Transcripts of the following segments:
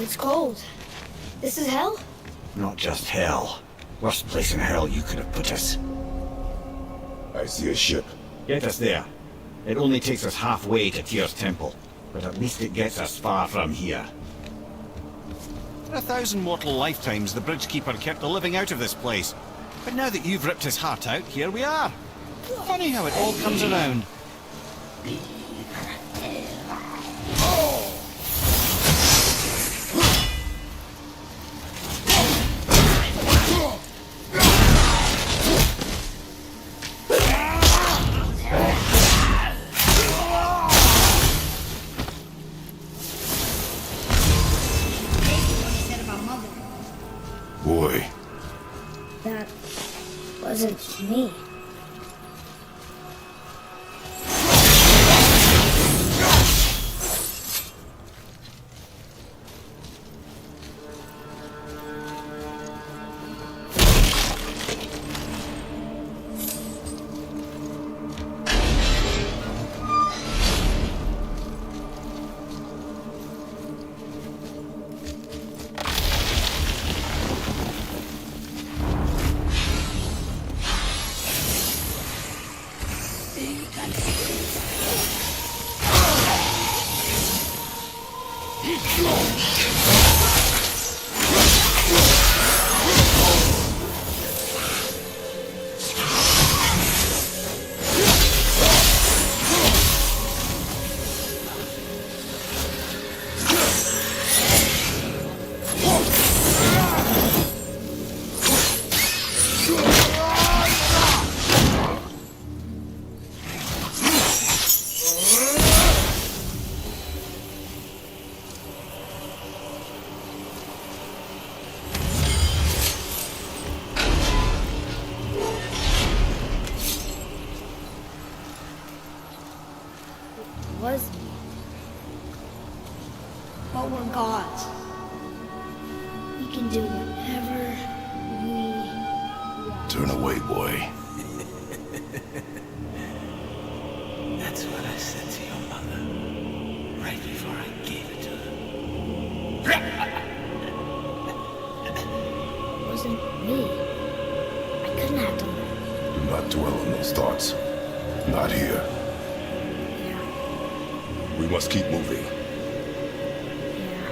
It's cold. This is hell? Not just hell. Worst place in hell you could have put us. I see a ship. Get us there. It only takes us halfway to Tyr's temple, but at least it gets us far from here. For 1,000 mortal lifetimes, the Bridgekeeper kept the living out of this place. But now that you've ripped his heart out, here we are. Funny how it all comes around. Boy. That wasn't me. Was me. But we're gods. We can do whatever we want. Turn away, boy. That's what I said to your mother, right before I gave it to her. It wasn't me. I couldn't have done that. Do not dwell on those thoughts. Not here. Yeah, We must keep moving. yeah.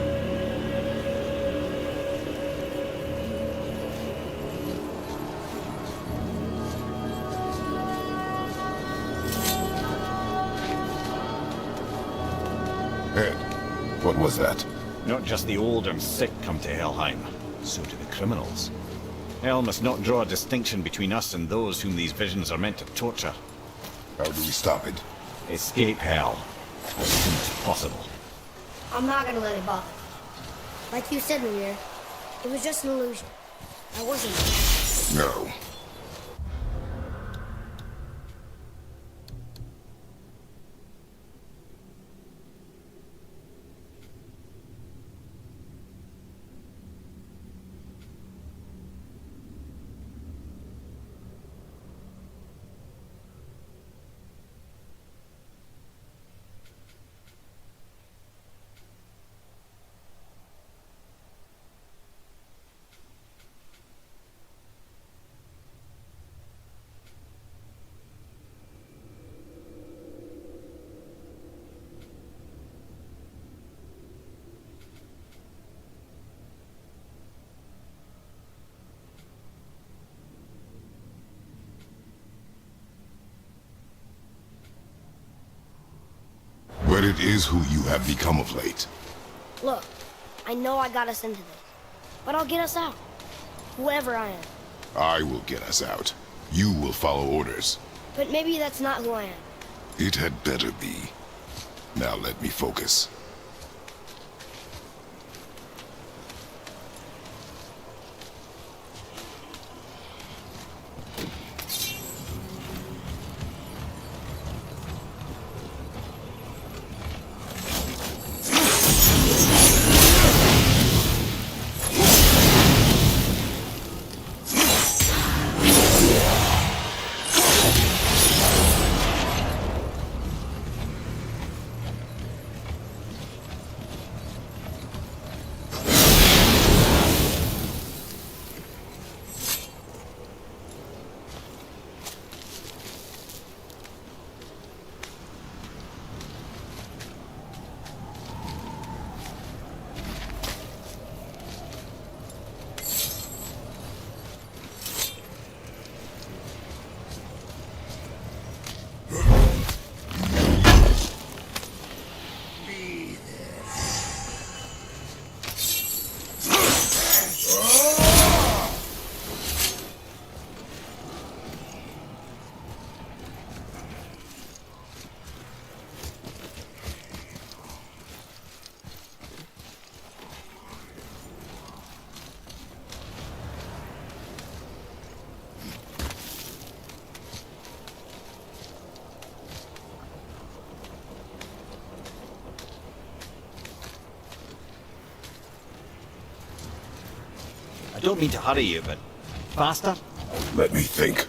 Ed, what was that? Not just the old and sick come to Helheim, so do the criminals. Hell must not draw a distinction between us and those whom these visions are meant to torture. How do we stop it? Escape hell as soon as possible. I'm not gonna let it bother me. Like you said, Mimir, it was just an illusion. I wasn't. No. But it is who you have become of late. Look, I know I got us into this, but I'll get us out. Whoever I am. I will get us out. You will follow orders. But maybe that's not who I am. It had better be. Now let me focus. I don't mean to hurry you, but faster? Let me think.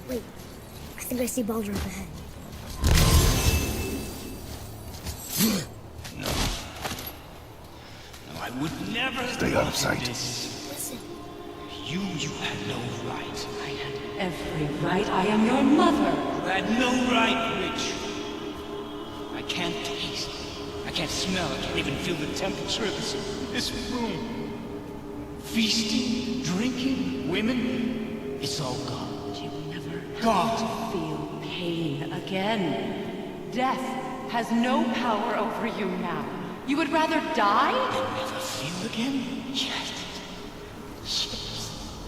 Wait, I think I see Baldur up ahead. No, I would never Stay out of sight. Listen, You had no right. I had every right. I am your mother. You had no right, Witch. I can't taste. I can't smell. I can't even feel the temperature of this room. Feasting, drinking, women. It's all gone. You will never God. have to feel pain again. Death has no power over you now. You would rather die? Never feel again? Yes. Yes.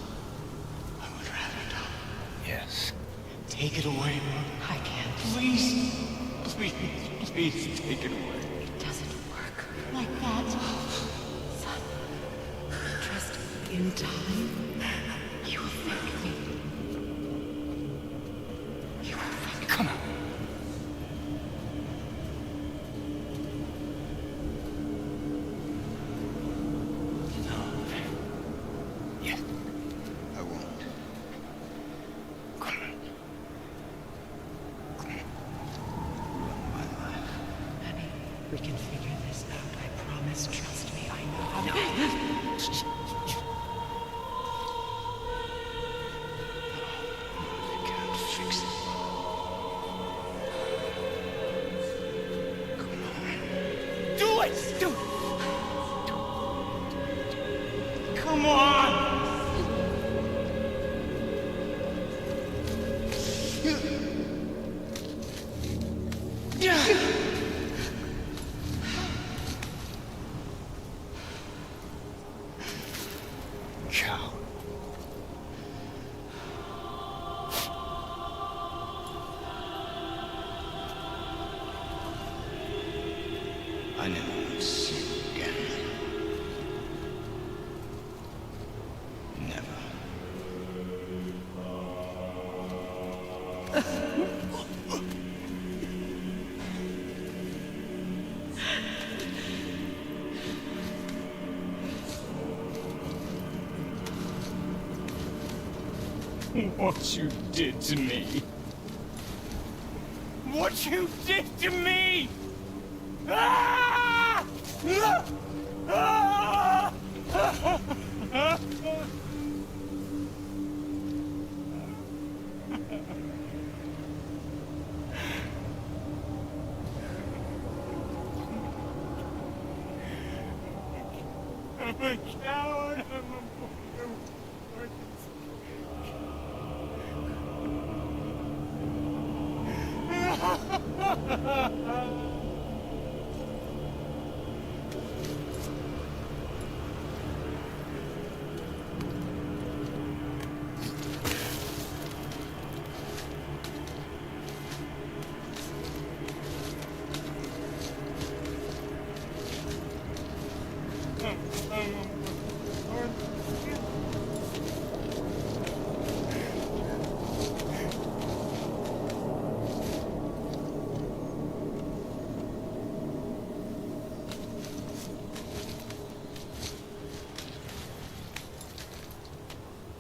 I would rather die. Yes. Take it away, Mother. I can't. Please. Please. Please take it away. It doesn't work like that. Son, just in time, you will thank me. You will thank me. Come on. No. Yes. I won't. Come on. Come on. My life. Honey, we can figure this out. I promise. Trust me. I know how. I can't fix it. Come on. Do it! Do it! Come on! Cow. I never want to see you again. Never. What you did to me. What you did to me! Ah! Ah! I'm a coward.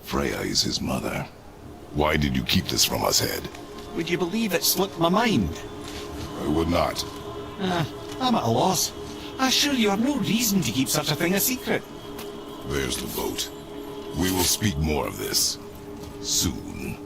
Freya is his mother. Why did you keep this from us, Head? Would you believe it slipped my mind? I would not. I'm at a loss. I assure you have no reason to keep such a thing a secret. There's the boat. We will speak more of this soon.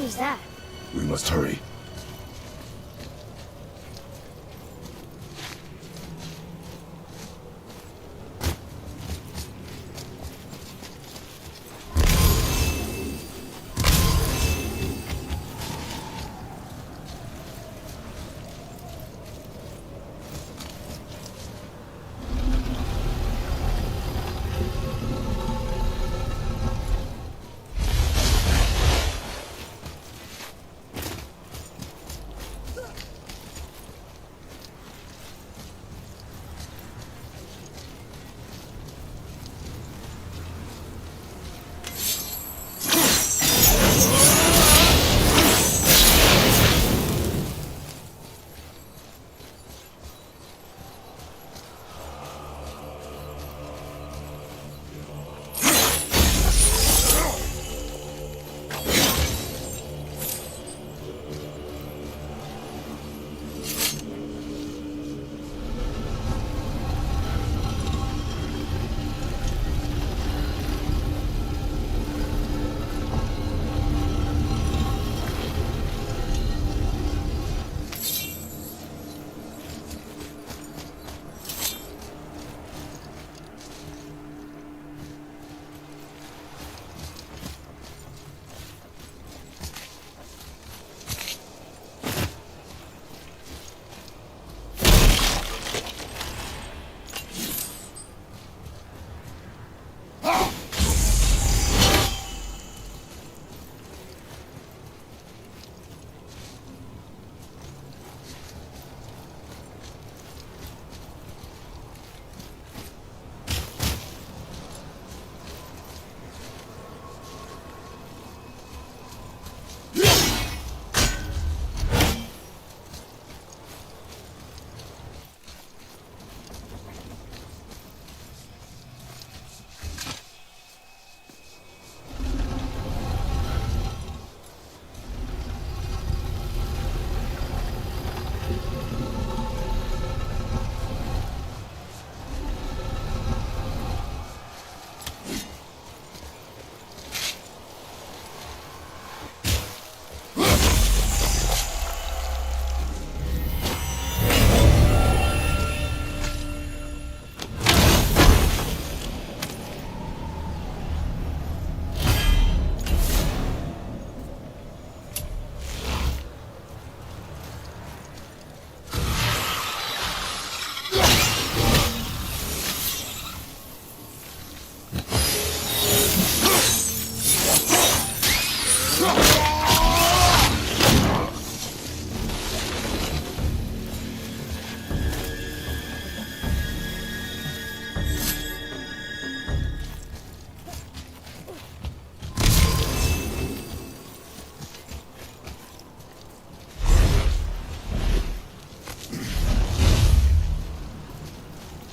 is that? We must hurry.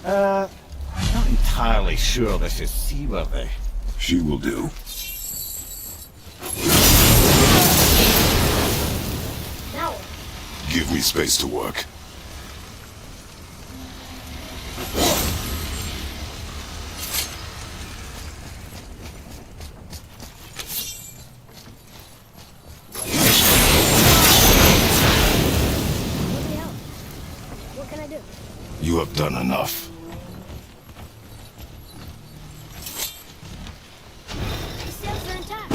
I'm not entirely sure this is seaworthy. She will do. Now, Give me space to work. let me help. What can I do? You have done enough. The sails are intact.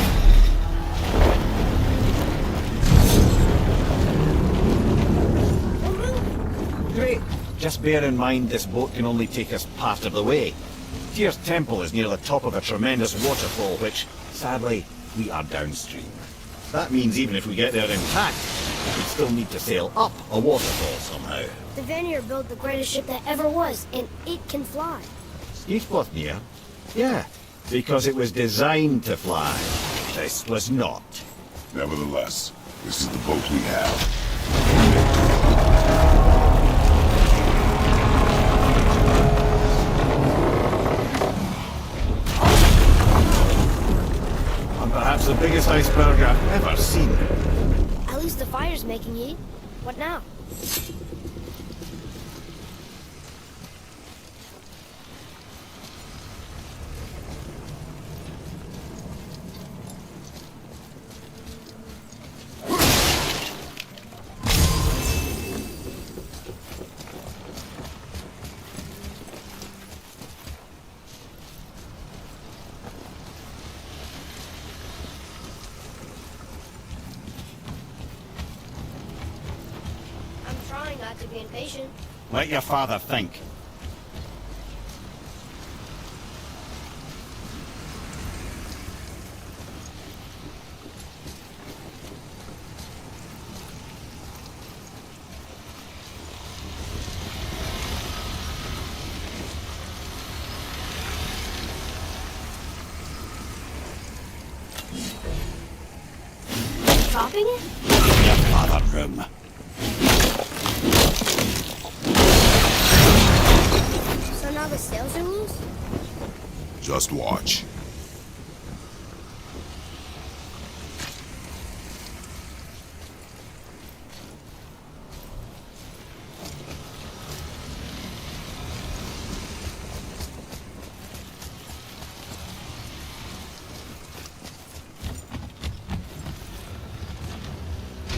Great. Just bear in mind this boat can only take us part of the way. Tyr's temple is near the top of a tremendous waterfall, which, sadly, we are downstream. That means even if we get there intact, we still need to sail up a waterfall somehow. The Vanir built the greatest ship that ever was, and it can fly. Skifbotnir? Yeah, because it was designed to fly. This was not. Nevertheless, this is the boat we have. And perhaps the biggest iceberg I've ever seen. At least the fire's making heat. What now? back to being patient. Let your father think. Dropping it? Your father room. So now the sails are loose? Just watch.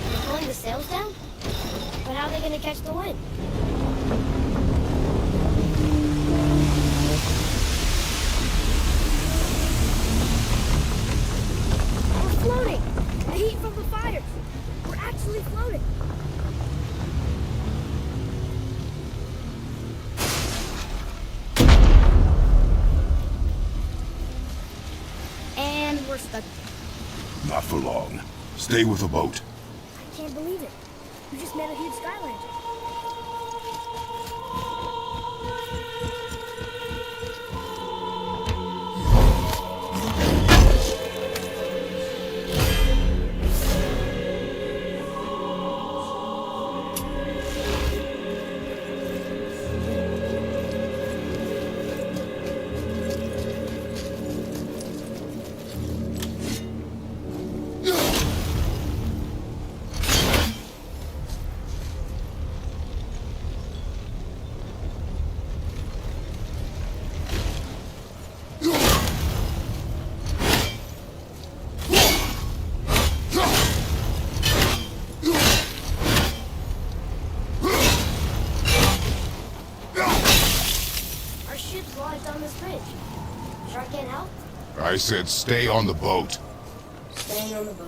They're pulling the sails down? But how are they gonna catch the wind? We're floating! The heat from the fires! We're actually floating! And we're stuck. Not for long. Stay with the boat. I can't believe it. You just made a huge sky lantern. Our ship's lodged on this bridge. Sure I can't help? I said stay on the boat. Staying on the boat.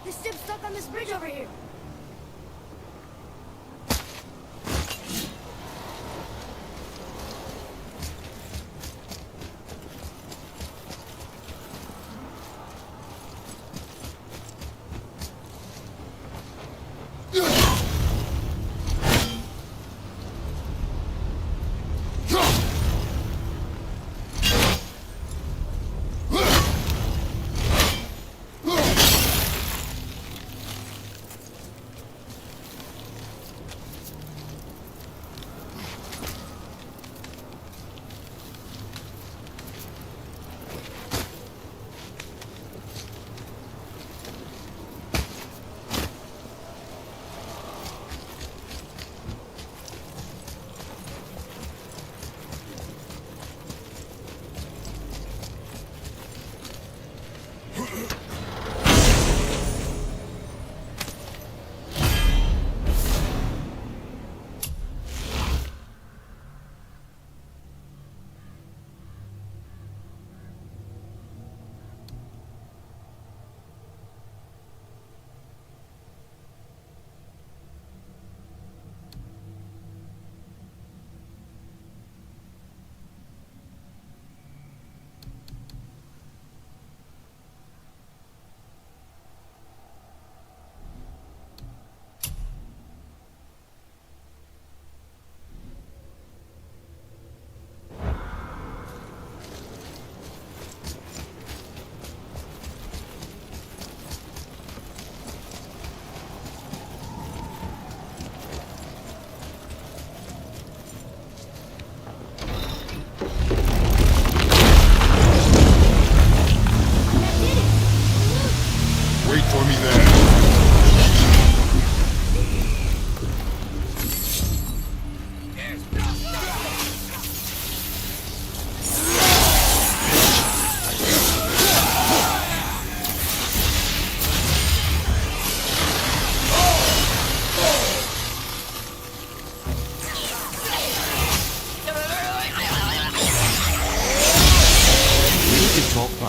This ship's stuck on this bridge over here.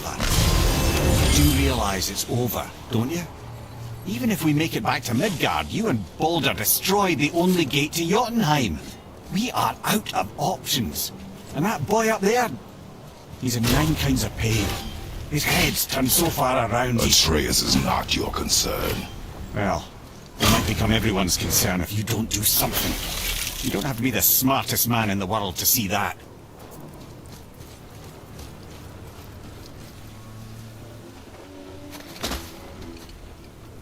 brother. You do realise it's over, don't you? Even if we make it back to Midgard, you and Balder destroyed the only gate to Jotunheim. We are out of options. And that boy up there, he's in 9 kinds of pain. His head's turned so far around Atreus is not your concern. Well, it might become everyone's concern if you don't do something. You don't have to be the smartest man in the world to see that.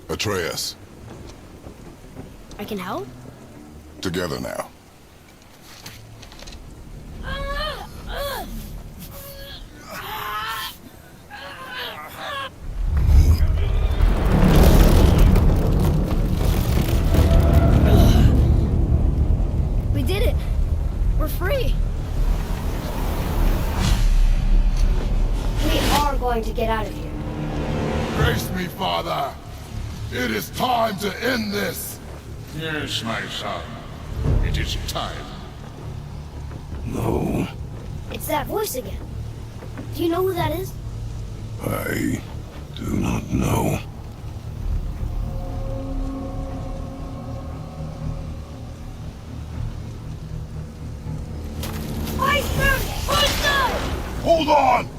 Atreus, I can help? together now. We did it. We're free. We are going to get out of here. Grace me, Father. It is time to end this. Yes, my son. It is time. No, It's that voice again. Do you know who that is? I do not know. Hold on!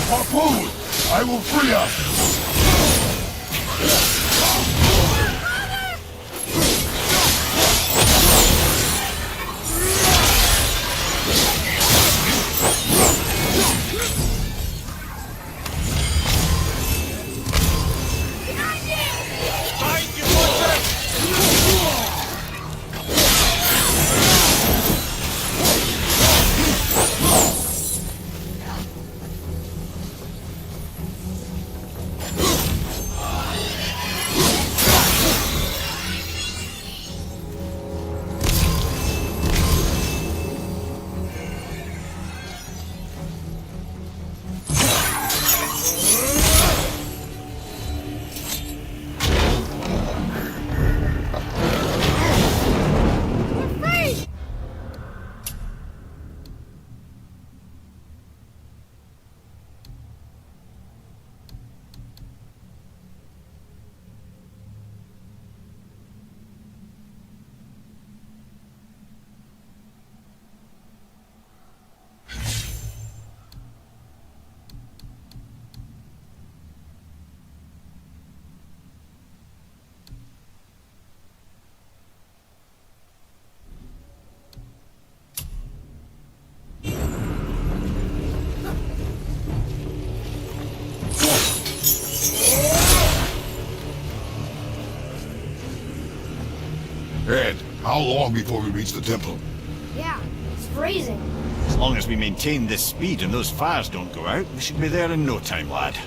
Harpoon! I will free us! Ed, how long before we reach the temple? Yeah, it's freezing. As long as we maintain this speed and those fires don't go out, we should be there in no time, lad.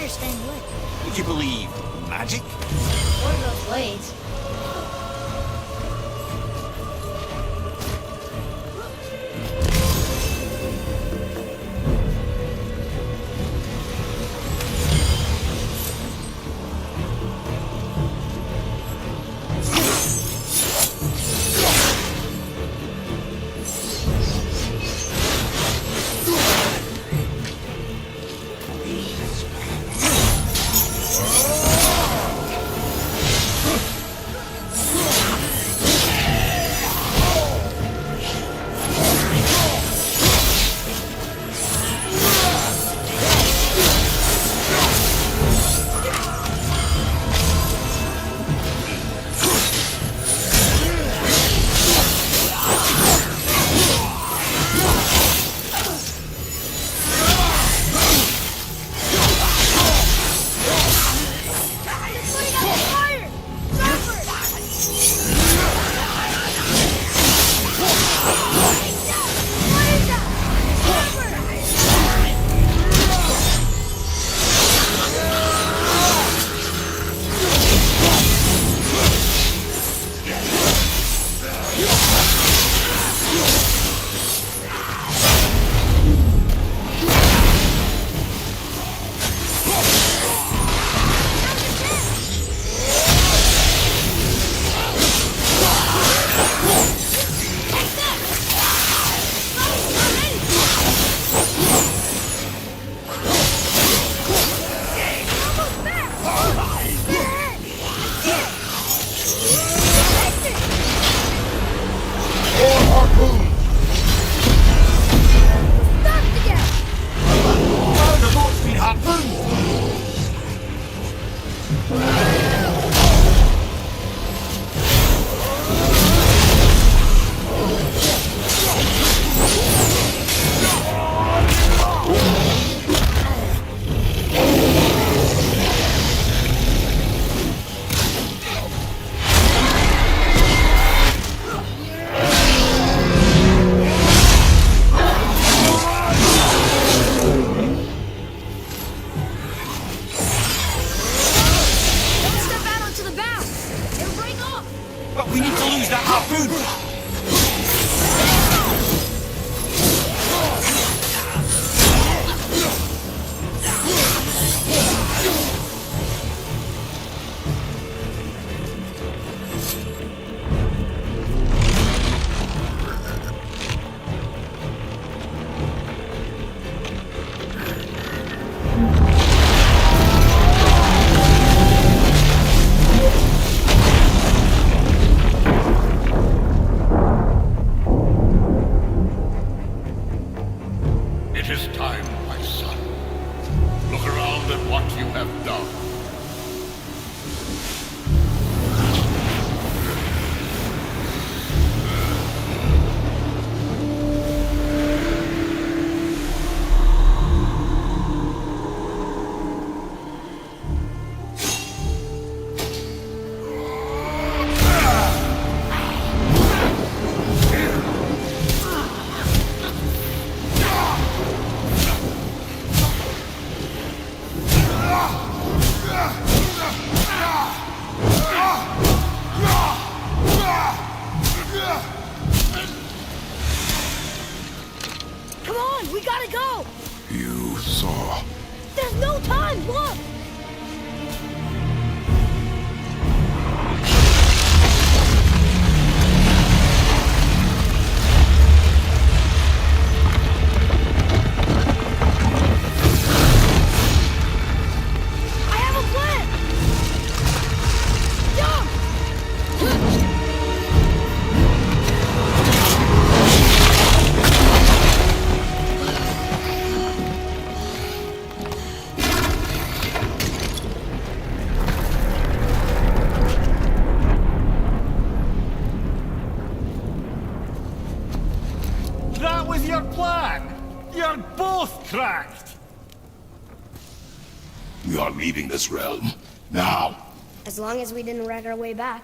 fire staying lit. Would you believe magic? What are those blades? cracked! We are leaving this realm. Now! As long as we didn't wreck our way back.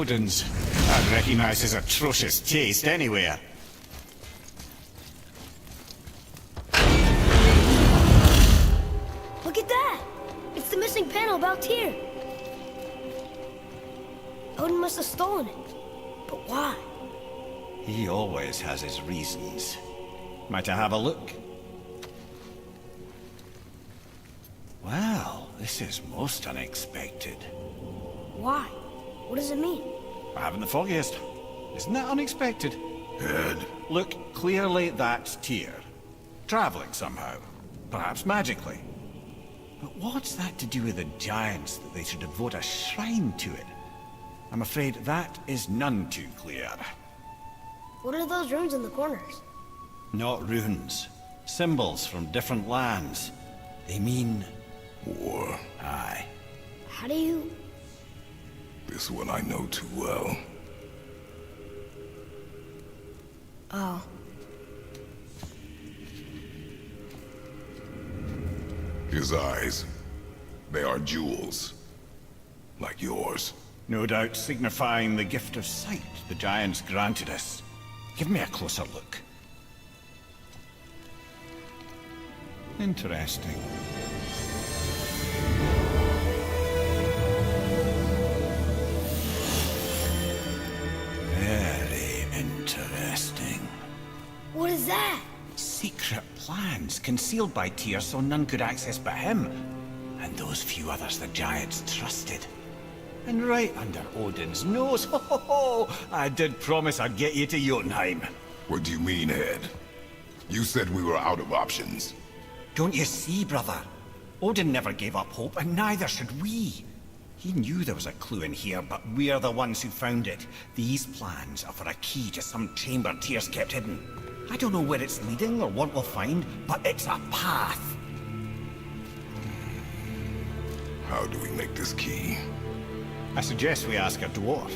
Odin's. I'd recognize his atrocious taste anywhere. Look at that! It's the missing panel about Tyr. Odin must have stolen it. But why? He always has his reasons. Might I have a look? Well, this is most unexpected. Why? What does it mean? I haven't the foggiest. Isn't that unexpected? Head. Look, clearly that's Tyr. Traveling somehow. Perhaps magically. But what's that to do with the giants that they should devote a shrine to it? I'm afraid that is none too clear. What are those runes in the corners? Not runes. Symbols from different lands. They mean... War. Aye. How do you... This one I know too well. Oh. His eyes. They are jewels. Like yours. No doubt signifying the gift of sight the giants granted us. Give me a closer look. Interesting. Very interesting. What is that? Secret plans concealed by Tyr so none could access but him. And those few others the giants trusted. And right under Odin's nose, ho ho ho! I did promise I'd get you to Jotunheim. What do you mean, Head? You said we were out of options. Don't you see, brother? Odin never gave up hope, and neither should we. He knew there was a clue in here, but we're the ones who found it. These plans are for a key to some chamber Tyr's kept hidden. I don't know where it's leading or what we'll find, but it's a path. How do we make this key? I suggest we ask a dwarf.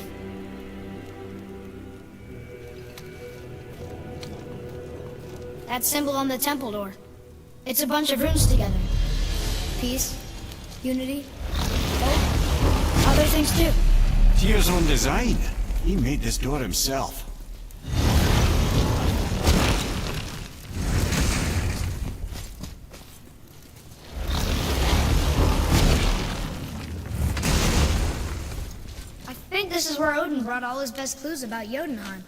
That symbol on the temple door. It's a bunch of runes together. Peace, unity, hope, other things too. Tyr's own design. He made this door himself. I think this is where Odin brought all his best clues about Jotunheim.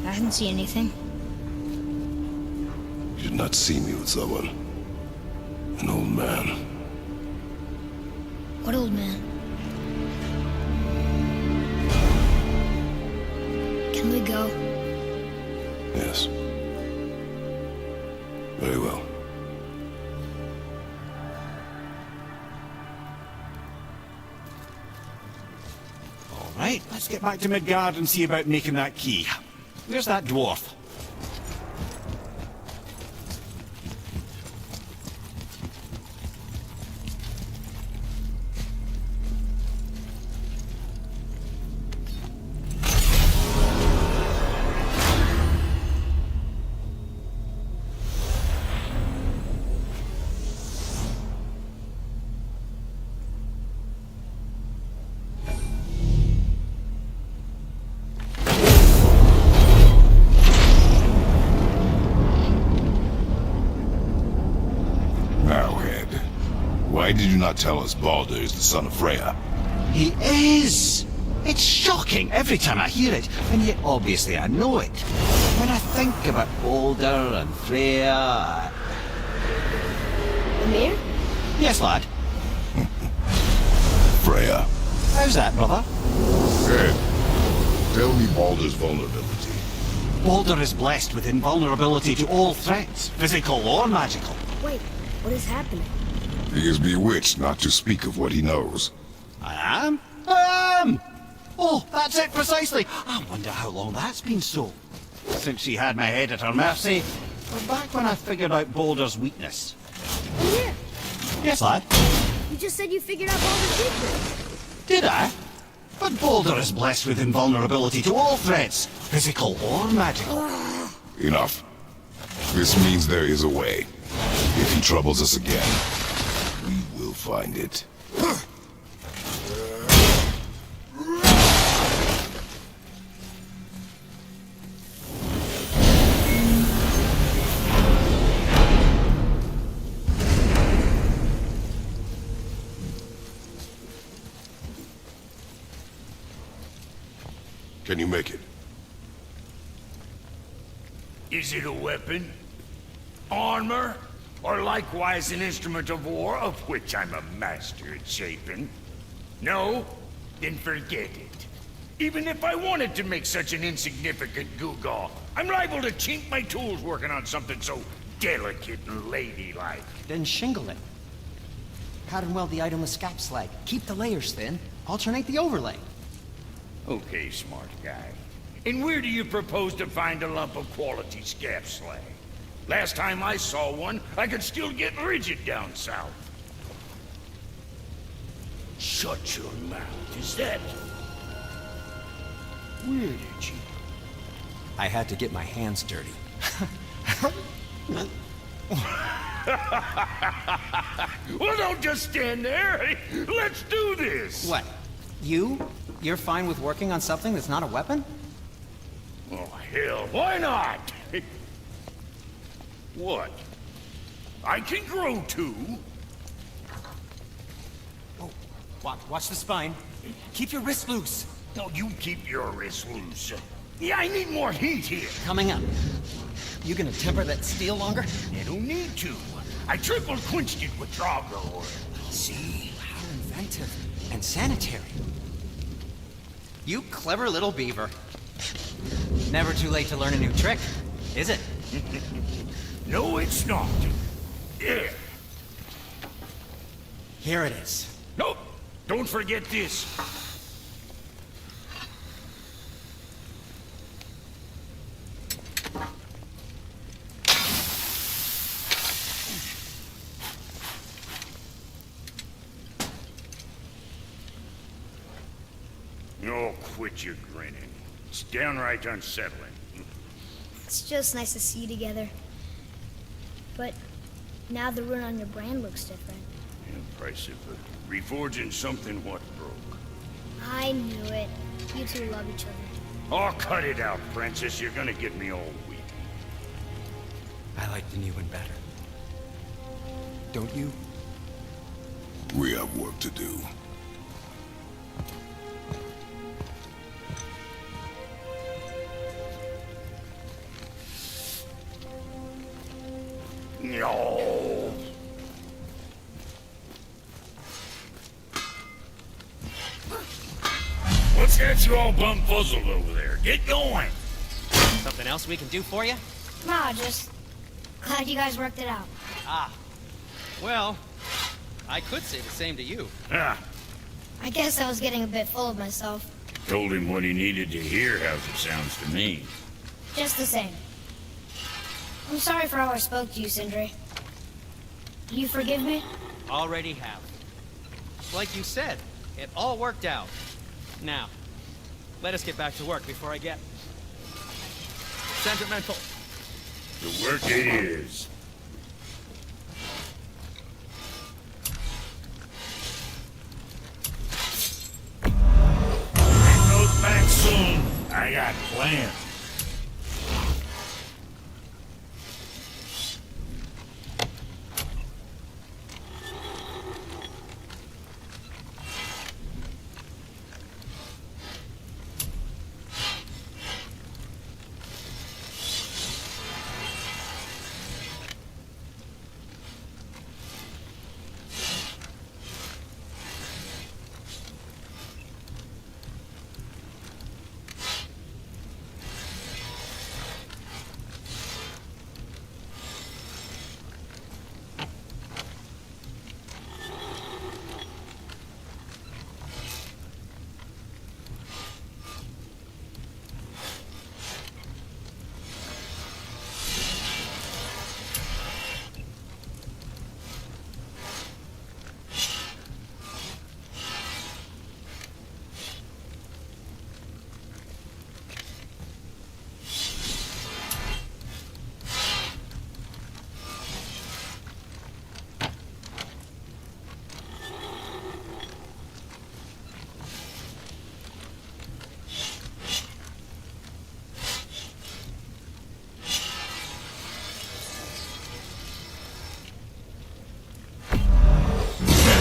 I didn't see anything. You did not see me with someone. An old man. What old man? Can we go? Yes. Very well. All right, let's get back to Midgard and see about making that key. Where's that dwarf? Now, Head, why did you not tell us Baldur is the son of Freya? He is! It's shocking every time I hear it, and yet obviously I know it. When I think about Baldur and Freya... Amir? Yes, lad. Freya. How's that, brother? Head, tell me Baldur's vulnerability. Baldur is blessed with invulnerability to all threats, physical or magical. Wait, what is happening? He is bewitched not to speak of what he knows. I am? I am! Oh, that's it precisely. I wonder how long that's been so. Since she had my head at her mercy, or back when I figured out Baldur's weakness. Amir, Yes, lad? you just said you figured out Baldur's weakness. Did I? But Baldur is blessed with invulnerability to all threats, physical or magical. Enough. This means there is a way. If he troubles us again, we will find it. Can you make it? Is it a weapon? Armor? Or likewise an instrument of war, of which I'm a master at shaping? No? Then forget it. Even if I wanted to make such an insignificant gewgaw, I'm liable to chink my tools working on something so delicate and ladylike. Then shingle it. Pattern weld the item with scap slag. Keep the layers thin. Alternate the overlay. Okay, smart guy. And where do you propose to find a lump of quality scap slag? Last time I saw one, I could still get rigid down south. Shut your mouth, is that... Where did you... I had to get my hands dirty. Well, don't just stand there. Let's do this. What? You're fine with working on something that's not a weapon? Oh, hell, why not? What? I can grow too. Oh, watch the spine. Keep your wrist loose. No, you keep your wrist loose. Yeah, I need more heat here. Coming up. You gonna temper that steel longer? You don't need to. I triple quenched it with Drago oil. See? How inventive. And sanitary. You clever little beaver. Never too late to learn a new trick, is it? No, it's not. There. Here it is. Nope. Don't forget this. Oh, quit your grinning. It's downright unsettling. It's just nice to see you together. But now the rune on your brand looks different. Impressive. Reforging something what broke. I knew it. You two love each other. Oh, cut it out, Princess. You're gonna get me all weak. I like the new one better. Don't you? We have work to do. No. What's got you all bum-fuzzled over there? Get going. Something else we can do for you? Nah, just glad you guys worked it out. Ah. Well, I could say the same to you. Ah, I guess I was getting a bit full of myself. told him what he needed to hear, how's it sounds to me. Just the same. I'm sorry for how I spoke to you, Sindri. You forgive me? Already have. Like you said, it all worked out. Now, let us get back to work before I get sentimental. The work it is. Bring those back soon. I got plans.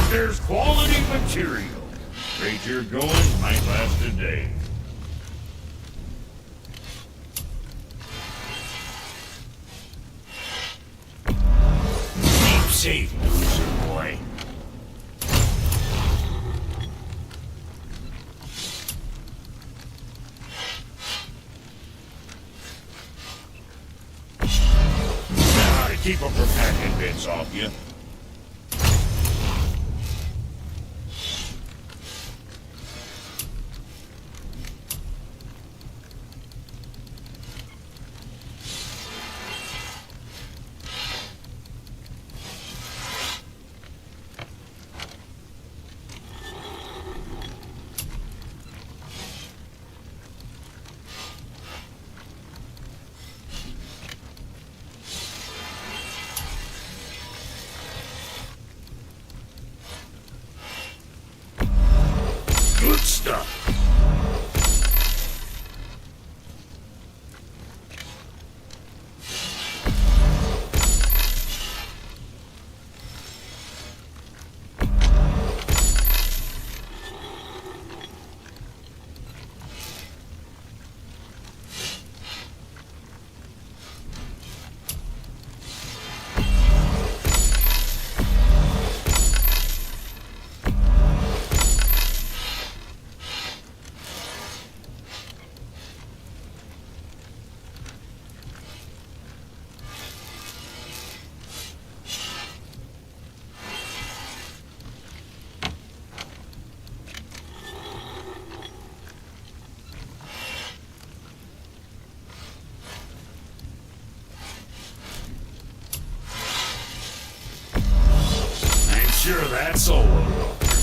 There's quality material. Rate your goings might last a day. Keep safe, loser boy. Now to keep them from hacking bits off you. Good stuff. Sure, that's all over your mind.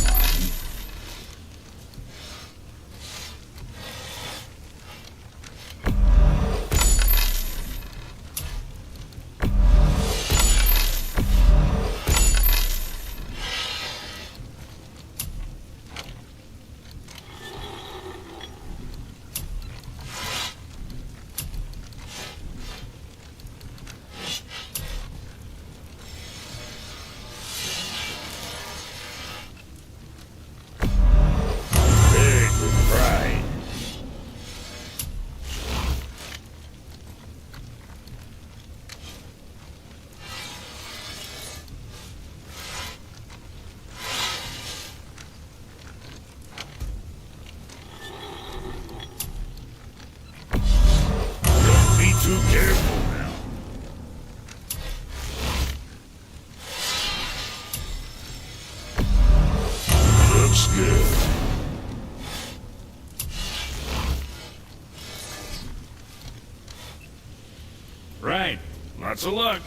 Right. Lots of luck.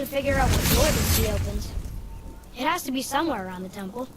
to figure out what door this key opens. It has to be somewhere around the temple.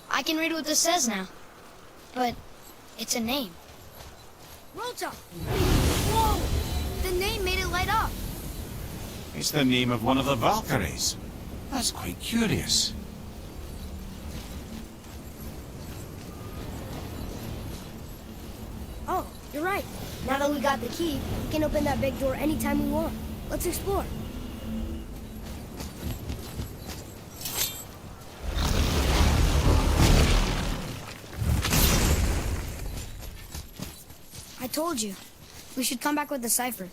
I can read what this says now. But it's a name. Rota! Whoa! The name made it light up. It's the name of one of the Valkyries. That's quite curious. Oh, you're right. Now that we got the key, we can open that big door anytime we want. Let's explore. I told you. We should come back with the cipher.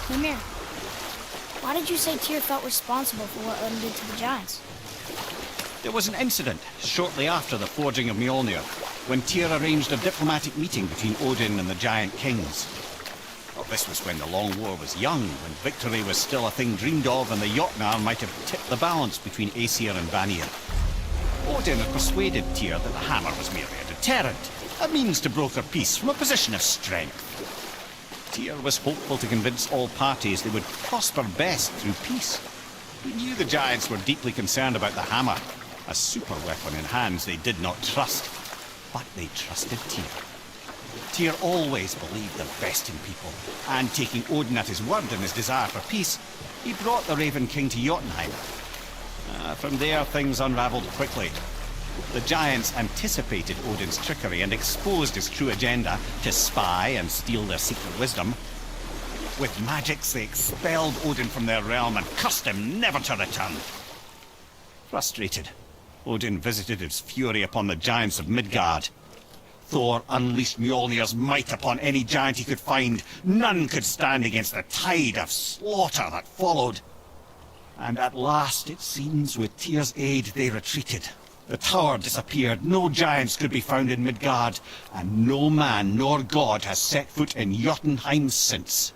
Mimir, why did you say Tyr felt responsible for what Odin did to the giants? There was an incident shortly after the forging of Mjolnir, when Tyr arranged a diplomatic meeting between Odin and the giant kings. Well, this was when the Long War was young, when victory was still a thing dreamed of, and the Jotnar might have tipped the balance between Aesir and Vanir. Odin had persuaded Tyr that the hammer was merely a deterrent, a means to broker peace from a position of strength. Tyr was hopeful to convince all parties they would prosper best through peace. He knew the giants were deeply concerned about the hammer, a super weapon in hands they did not trust. But they trusted Tyr. Tyr always believed the best in people, and taking Odin at his word in his desire for peace, he brought the Raven King to Jotunheim. From there, things unraveled quickly. The giants anticipated Odin's trickery and exposed his true agenda to spy and steal their secret wisdom. With magics, they expelled Odin from their realm and cursed him never to return. Frustrated, Odin visited his fury upon the giants of Midgard. Thor unleashed Mjolnir's might upon any giant he could find. None could stand against the tide of slaughter that followed. And at last, it seems, with Tyr's aid, they retreated. The tower disappeared, no giants could be found in Midgard, and no man nor god has set foot in Jotunheim since.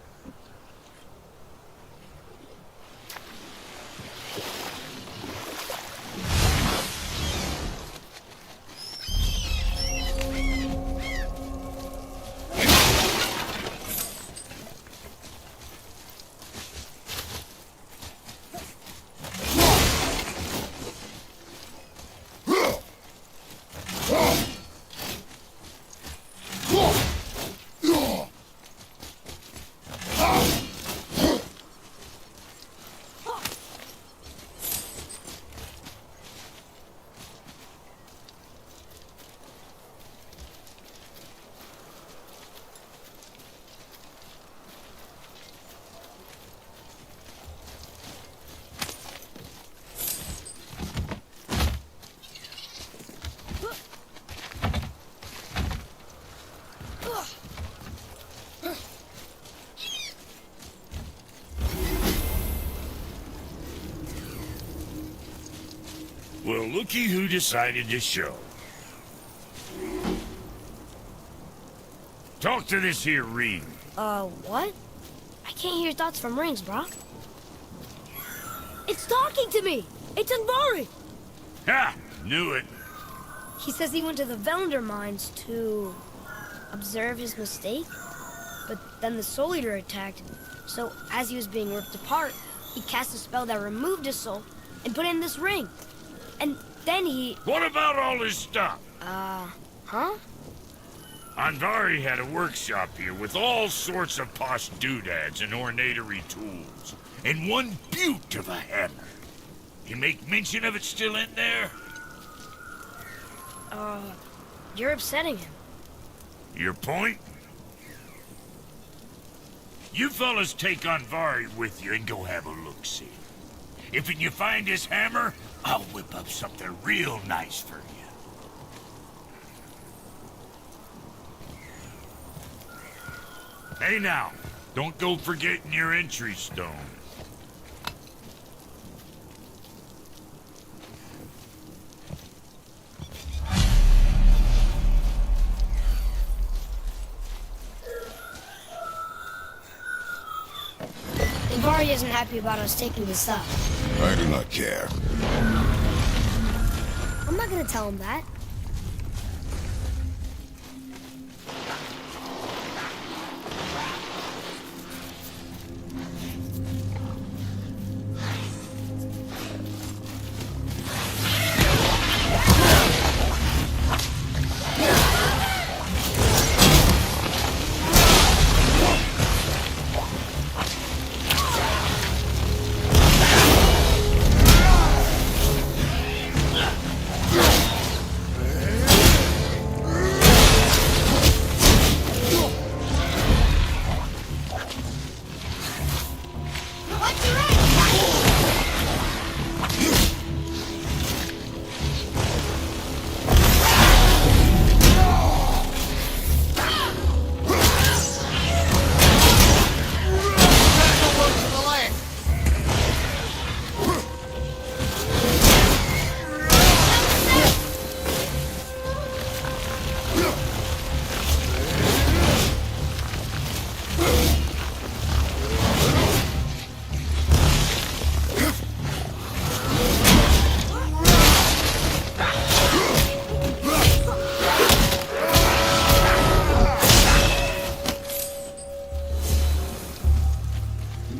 Well, looky who decided to show. Talk to this here ring. What? I can't hear thoughts from rings, bro. It's talking to me! It's Anvari! Ha! Knew it. He says he went to the Velander mines to observe his mistake, but then the Soul Eater attacked. So as he was being ripped apart, he cast a spell that removed his soul and put it in this ring. And then he... What about all this stuff? Huh? Anvari had a workshop here with all sorts of posh doodads and ornatory tools. And one beaut of a hammer. You make mention of it still in there? You're upsetting him. Your point? You fellas take Anvari with you and go have a look-see. If you find his hammer, I'll whip up something real nice for you. Hey now, don't go forgetting your entry stone. Anvari isn't happy about us taking his stuff. I do not care. I'm not gonna tell him that.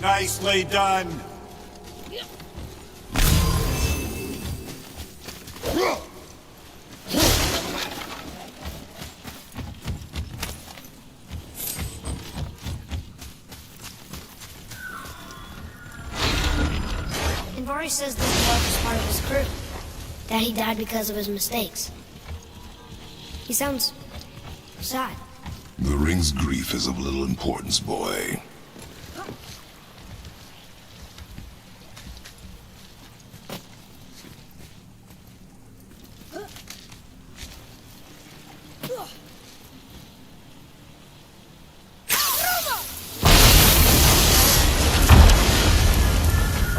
Nicely done. Anvari says this dwarf is part of his crew. That he died because of his mistakes. He sounds sad. The ring's grief is of little importance, boy.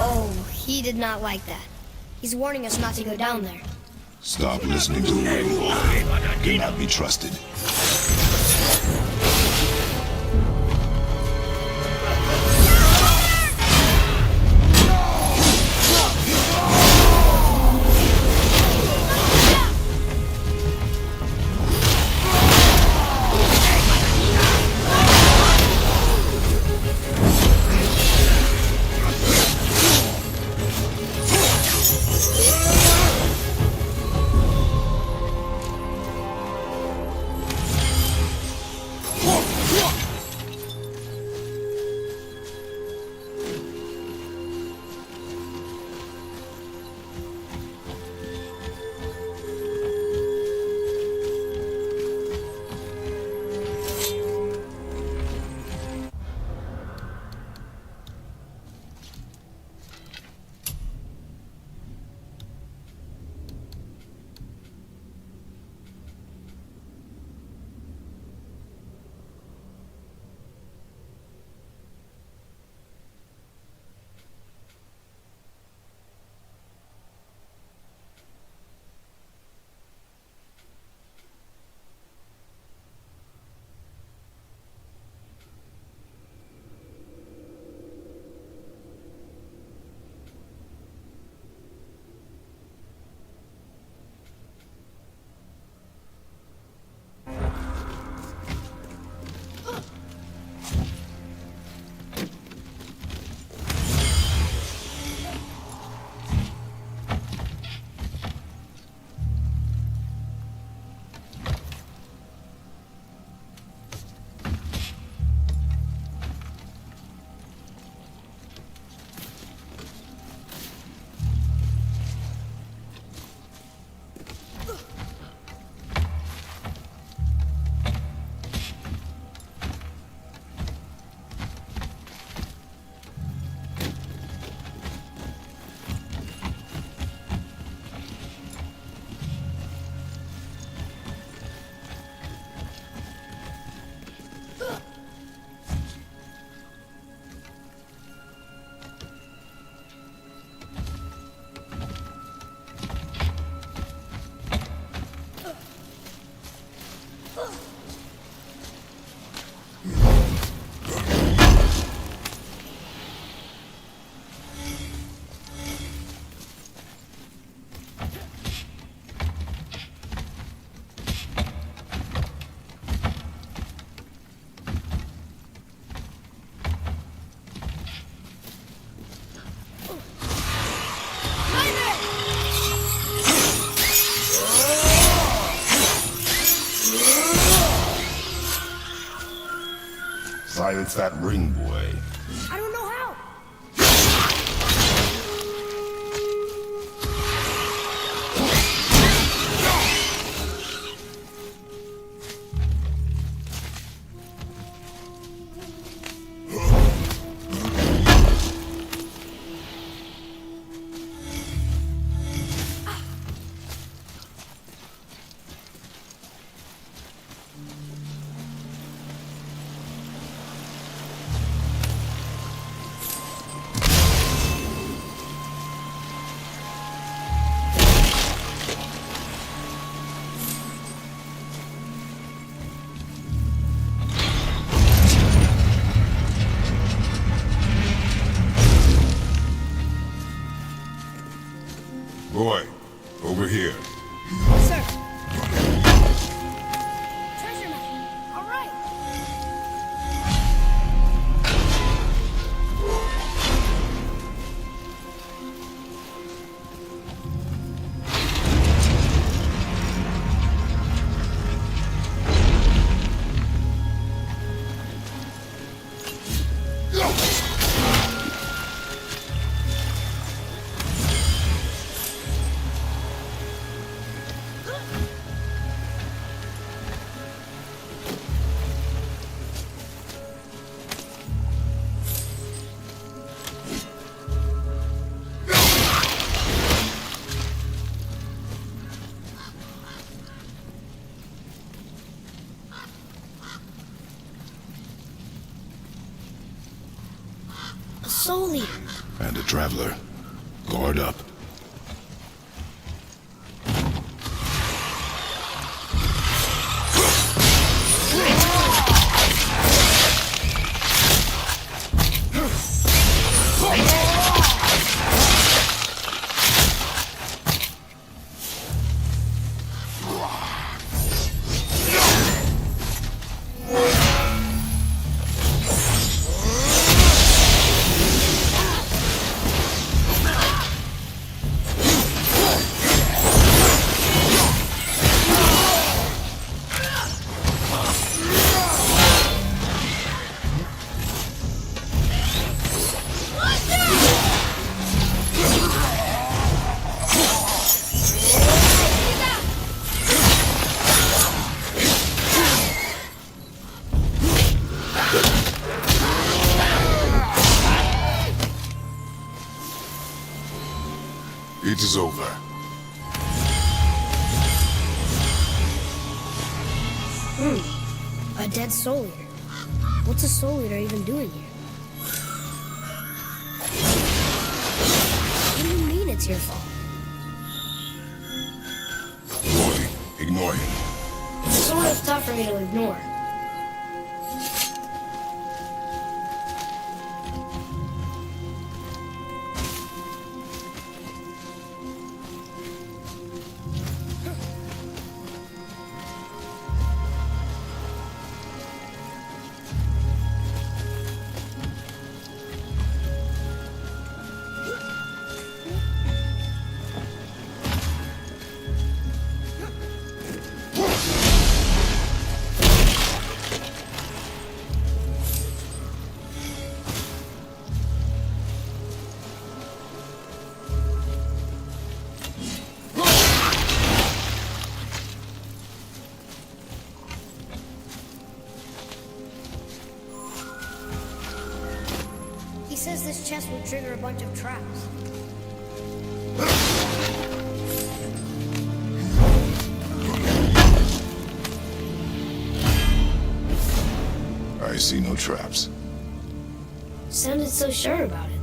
Oh, he did not like that. He's warning us not to go down there. Stop listening to the ring, boy. Cannot be trusted. Silence that ring, boy. I don't know how. Boy, over here. Sir. Treasure map. All right. A soul eater. And a traveler. Guard up. It is over. A dead soul eater. What's a soul eater even doing here? What do you mean it's your fault? Boy, ignore him. It's sort of tough for me to ignore. He says this chest will trigger a bunch of traps. I see no traps. Sounded so sure about it.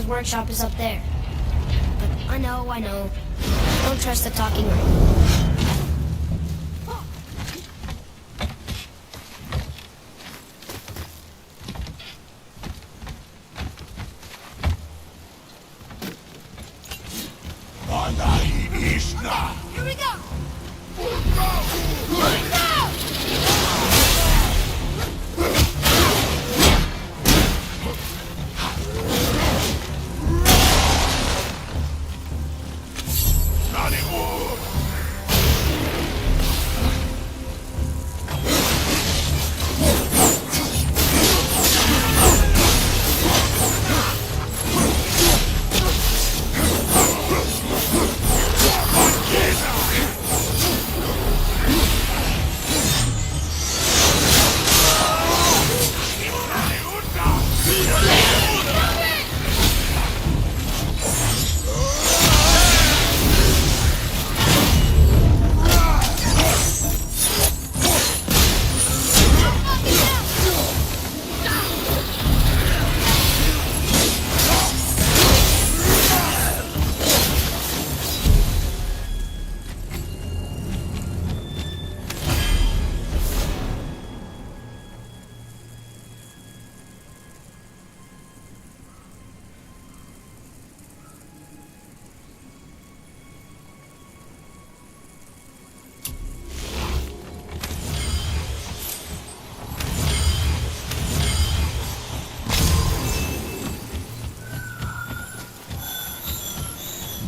workshop is up there. But I know. Don't trust the talking ring. Here we go!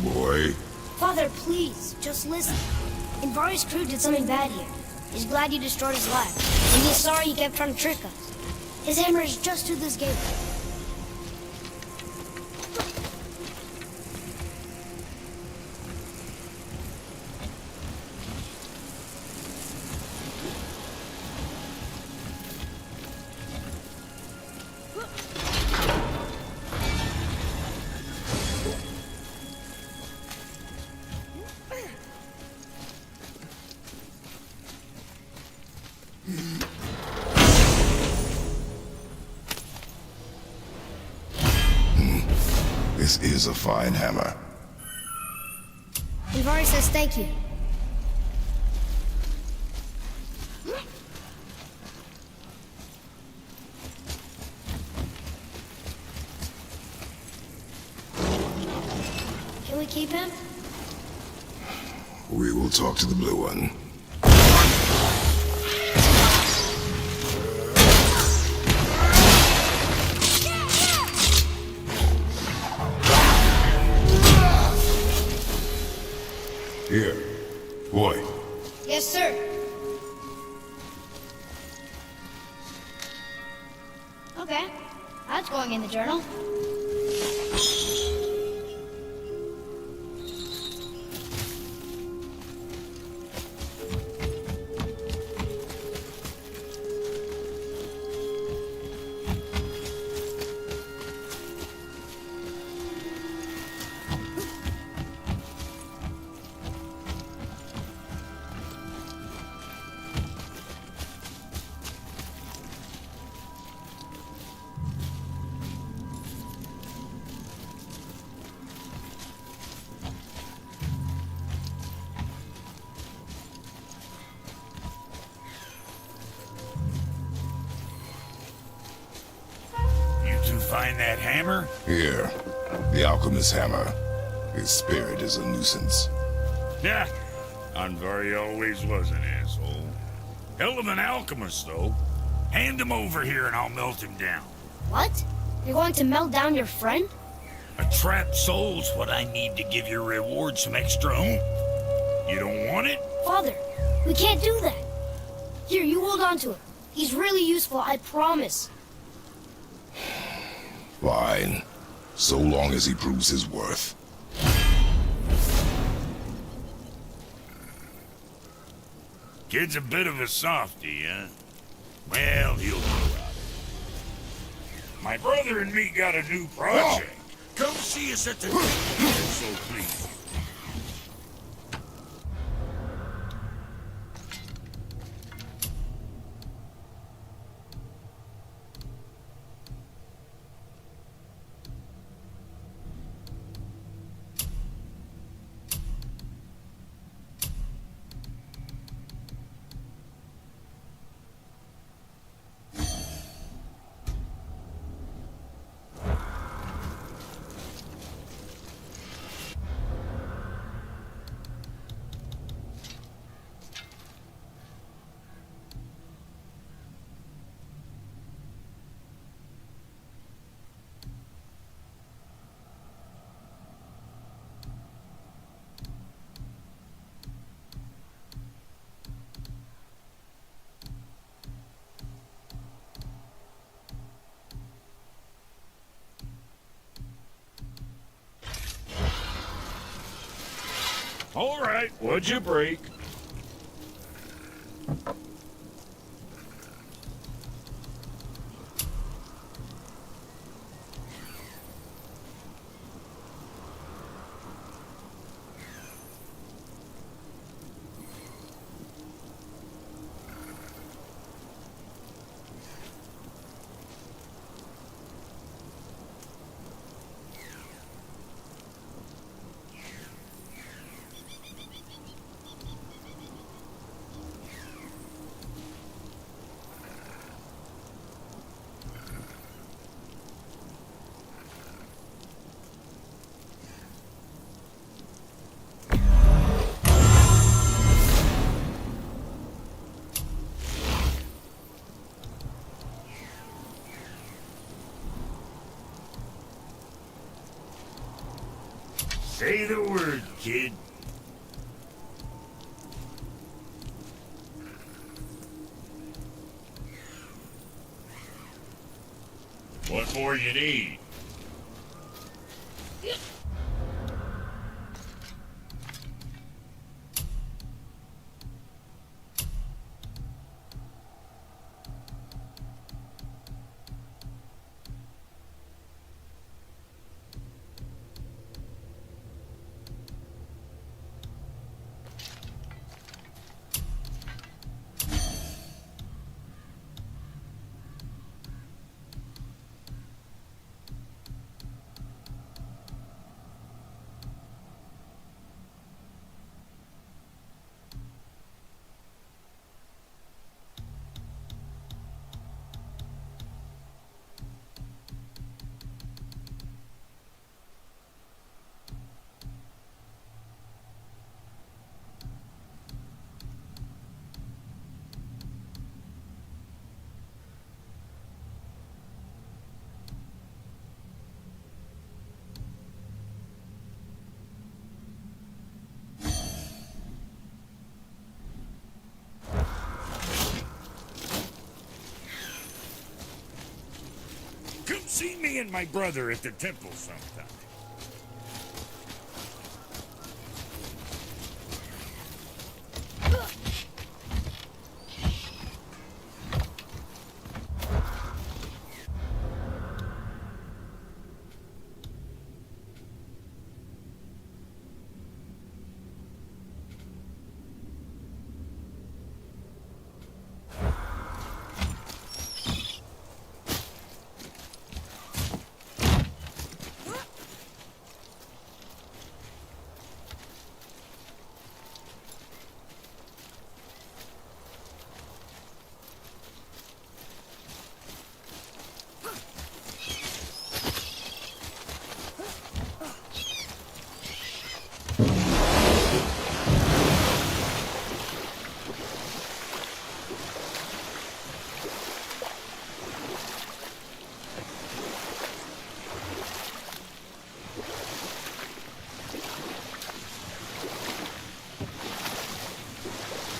Boy. Father, please, just listen. Invari's crew did something bad here. He's glad you destroyed his lab, and he's sorry you kept trying to trick us. His hammer is just through this gate. This is a fine hammer. Invari says thank you. Can we keep him? We will talk to the blue one. Here. Boy. Yes, sir. Okay. That's going in the journal. Find that hammer? Here. The alchemist's hammer. His spirit is a nuisance. Yeah, Anvari always was an asshole. Hell of an alchemist, though. Hand him over here and I'll melt him down. What? You're going to melt down your friend? A trapped soul's what I need to give your reward some extra oomph. You don't want it? Father, we can't do that. Here, you hold on to him. He's really useful, I promise. Fine. So long as he proves his worth. Kid's a bit of a softie, huh? Well, he'll grow out. My brother and me got a new project. Come see us at the so please. All right, what'd you break? Say the word, kid. What more you need? Come see me and my brother at the temple sometime.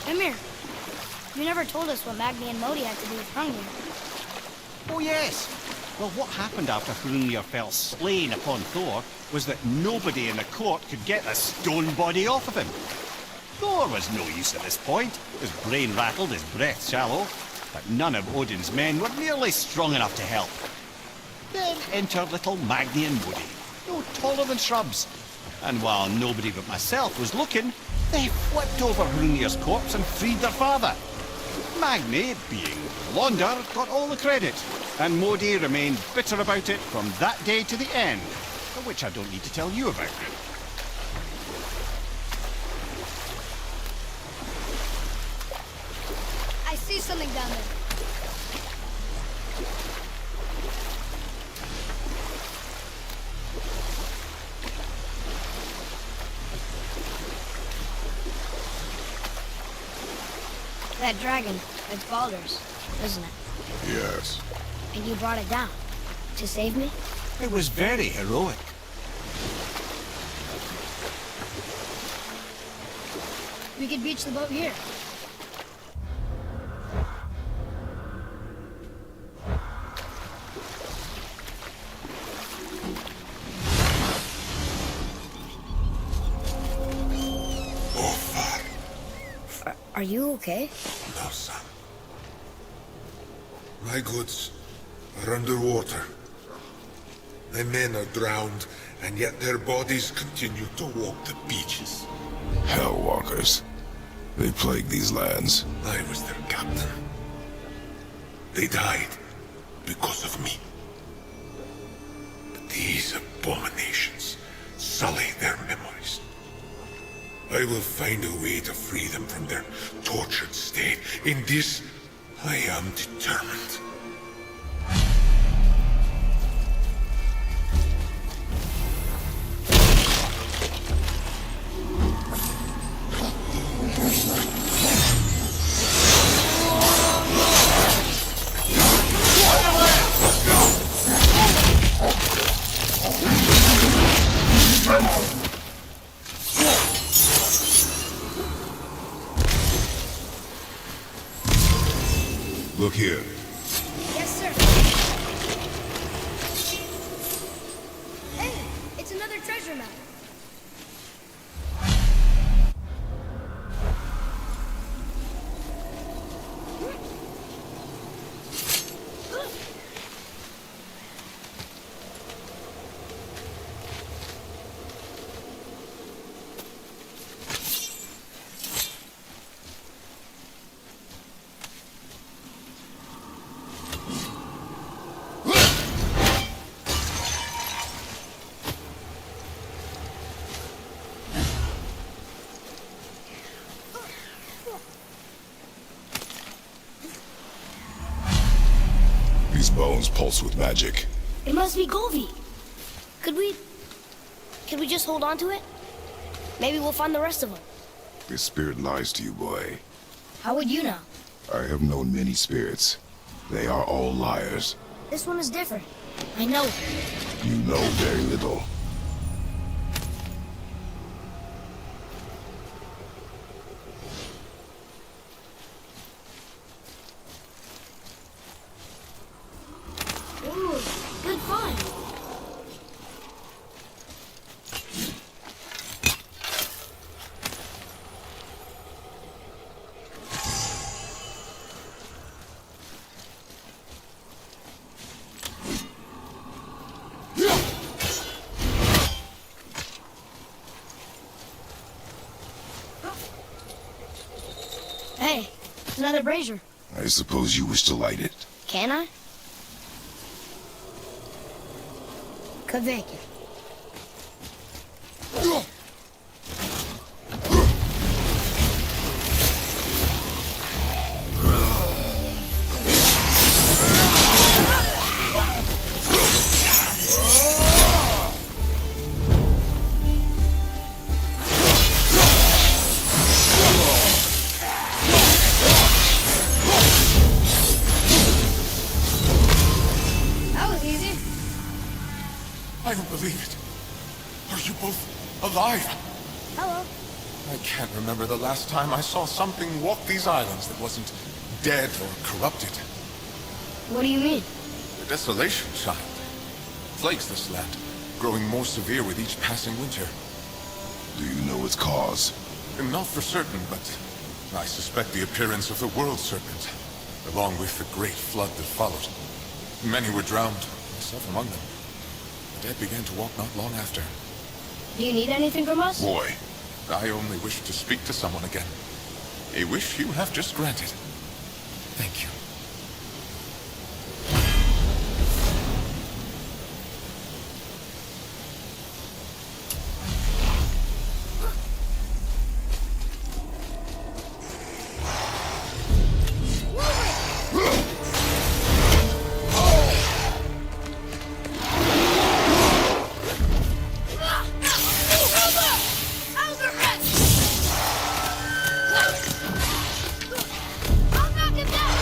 Emir, you never told us what Magni and Modi had to do with Hrungnir. Oh, yes. Well, what happened after Hrungnir fell slain upon Thor was that nobody in the court could get the stone body off of him. Thor was no use at this point. His brain rattled, his breath shallow, but none of Odin's men were nearly strong enough to help. Then enter little Magni and Modi, no taller than shrubs. And while nobody but myself was looking, they flipped over Hrungnir's corpse and freed their father. Magni, being blonder, got all the credit, and Modi remained bitter about it from that day to the end, which I don't need to tell you about. I see something down there. That dragon, it's Baldur's, isn't it? Yes. And you brought it down to save me? It was very heroic. We could beach the boat here. Are you okay? No, son. My goods are underwater. My men are drowned, and yet their bodies continue to walk the beaches. Hellwalkers. They plague these lands. I was their captain. They died because of me. But these abominations sully their memories. I will find a way to free them from their tortured state. In this, I am determined. Look here. Yes, sir. Hey, it's another treasure map. These bones pulse with magic. It must be Golvi. Could we just hold on to it? Maybe we'll find the rest of them. This spirit lies to you, boy. How would you know? I have known many spirits. They are all liars. This one is different. I know it. You know very little. Ooh, good find. Hey, it's another brazier. I suppose you wish to light it. Can I? Kavek. That was easy. I don't believe it. Are you both alive? Hello. I can't remember the last time I saw something walk these islands that wasn't dead or corrupted. What do you mean? The desolation, child, plagues this land, growing more severe with each passing winter. Do you know its cause? Not for certain, but I suspect the appearance of the World Serpent, along with the great flood that followed. Many were drowned, myself among them. The dead began to walk not long after. Do you need anything from us? Boy, I only wish to speak to someone again. A wish you have just granted. Thank you. I'll knock him down!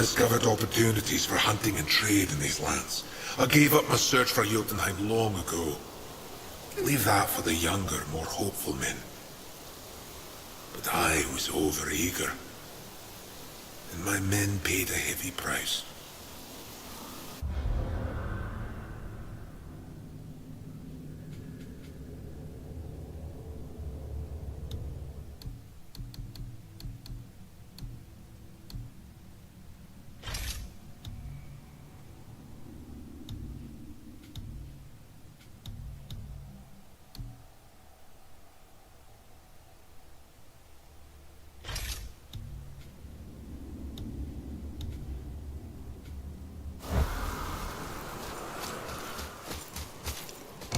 discovered opportunities for hunting and trade in these lands. I gave up my search for Jotunheim long ago. Leave that for the younger, more hopeful men. But I was overeager, and my men paid a heavy price.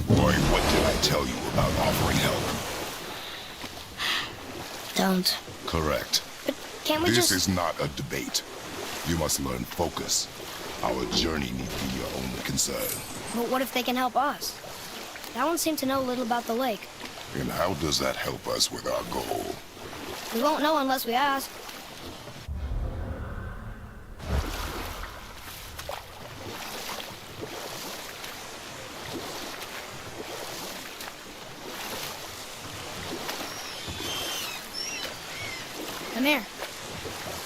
Boy, what did I tell you about offering help? Don't. Correct. But can't we This just... is not a debate. You must learn focus. Our journey need be your only concern. But what if they can help us? That one seemed to know a little about the lake. And how does that help us with our goal? We won't know unless we ask. Come here.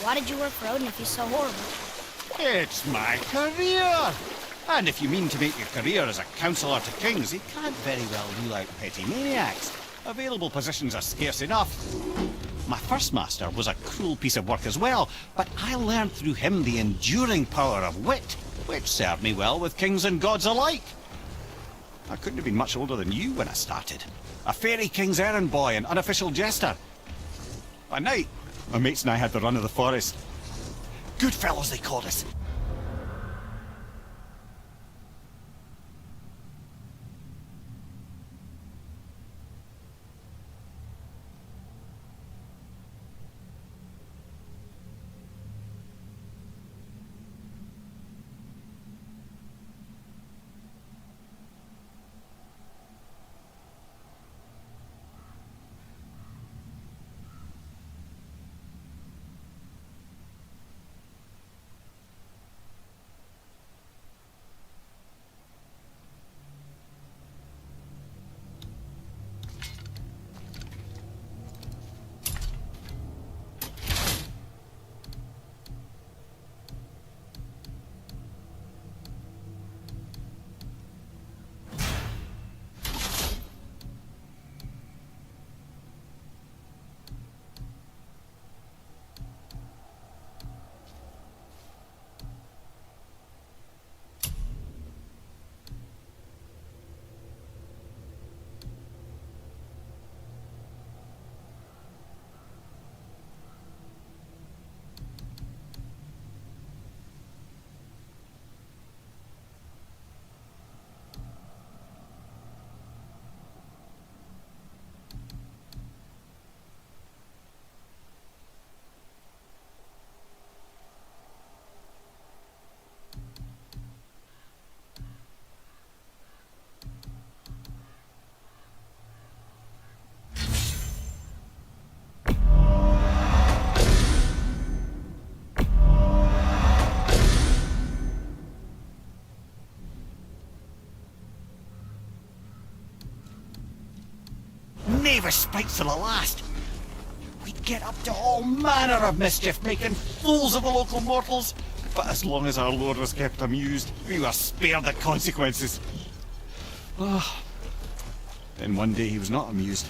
Why did you work for Odin if he's so horrible? It's my career! And if you mean to make your career as a counselor to kings, you can't very well rule out petty maniacs. Available positions are scarce enough. My first master was a cruel piece of work as well, but I learned through him the enduring power of wit, which served me well with kings and gods alike. I couldn't have been much older than you when I started. A fairy king's errand boy and unofficial jester. By night, my mates and I had the run of the forest. Good fellows, they called us. Knavish spites to the last. We'd get up to all manner of mischief, making fools of the local mortals. But as long as our lord was kept amused, we were spared the consequences. Ah. Then one day he was not amused,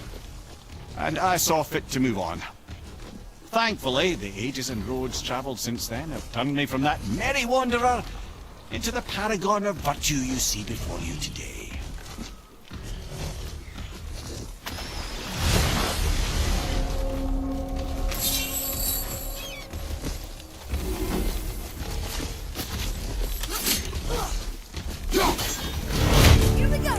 and I saw fit to move on. Thankfully, the ages and roads travelled since then have turned me from that merry wanderer into the paragon of virtue you see before you today. Here we go!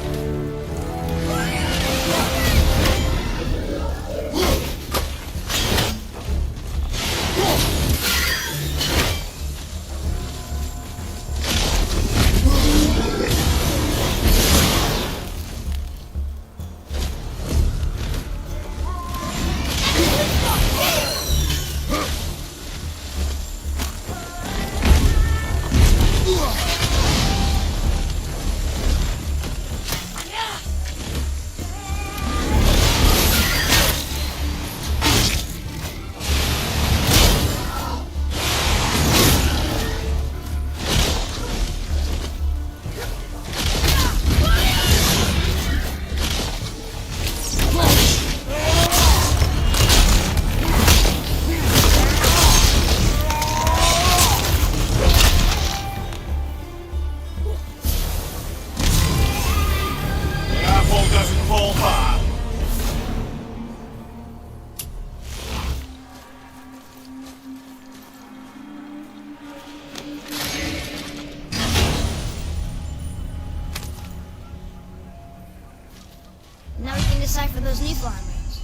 aside for those Niflheim rings.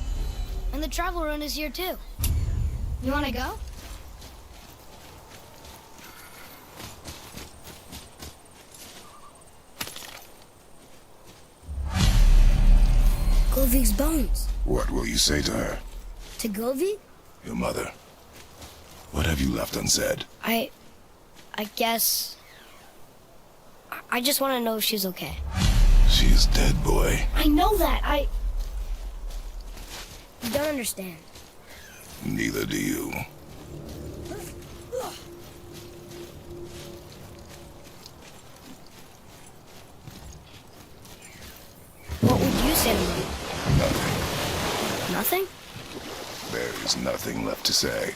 And the travel rune is here too. You wanna go? Golvik's bones. What will you say to her? To Golvik? Your mother. What have you left unsaid? I guess... I just want to know if she's okay. She is dead, boy. I know that, You don't understand. Neither do you. What would you say to me? Nothing. Nothing? There is nothing left to say.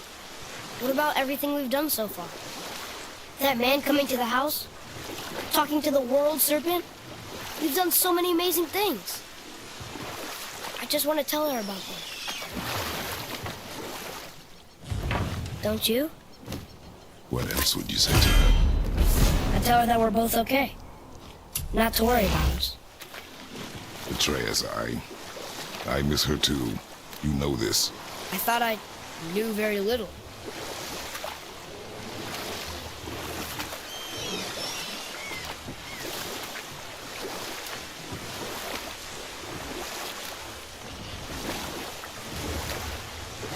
What about everything we've done so far? That man coming to the house? Talking to the world serpent? We've done so many amazing things. I just want to tell her about them. Don't you? What else would you say to her? I tell her that we're both okay. Not to worry about us. Atreus, I miss her too. You know this. I thought I knew very little.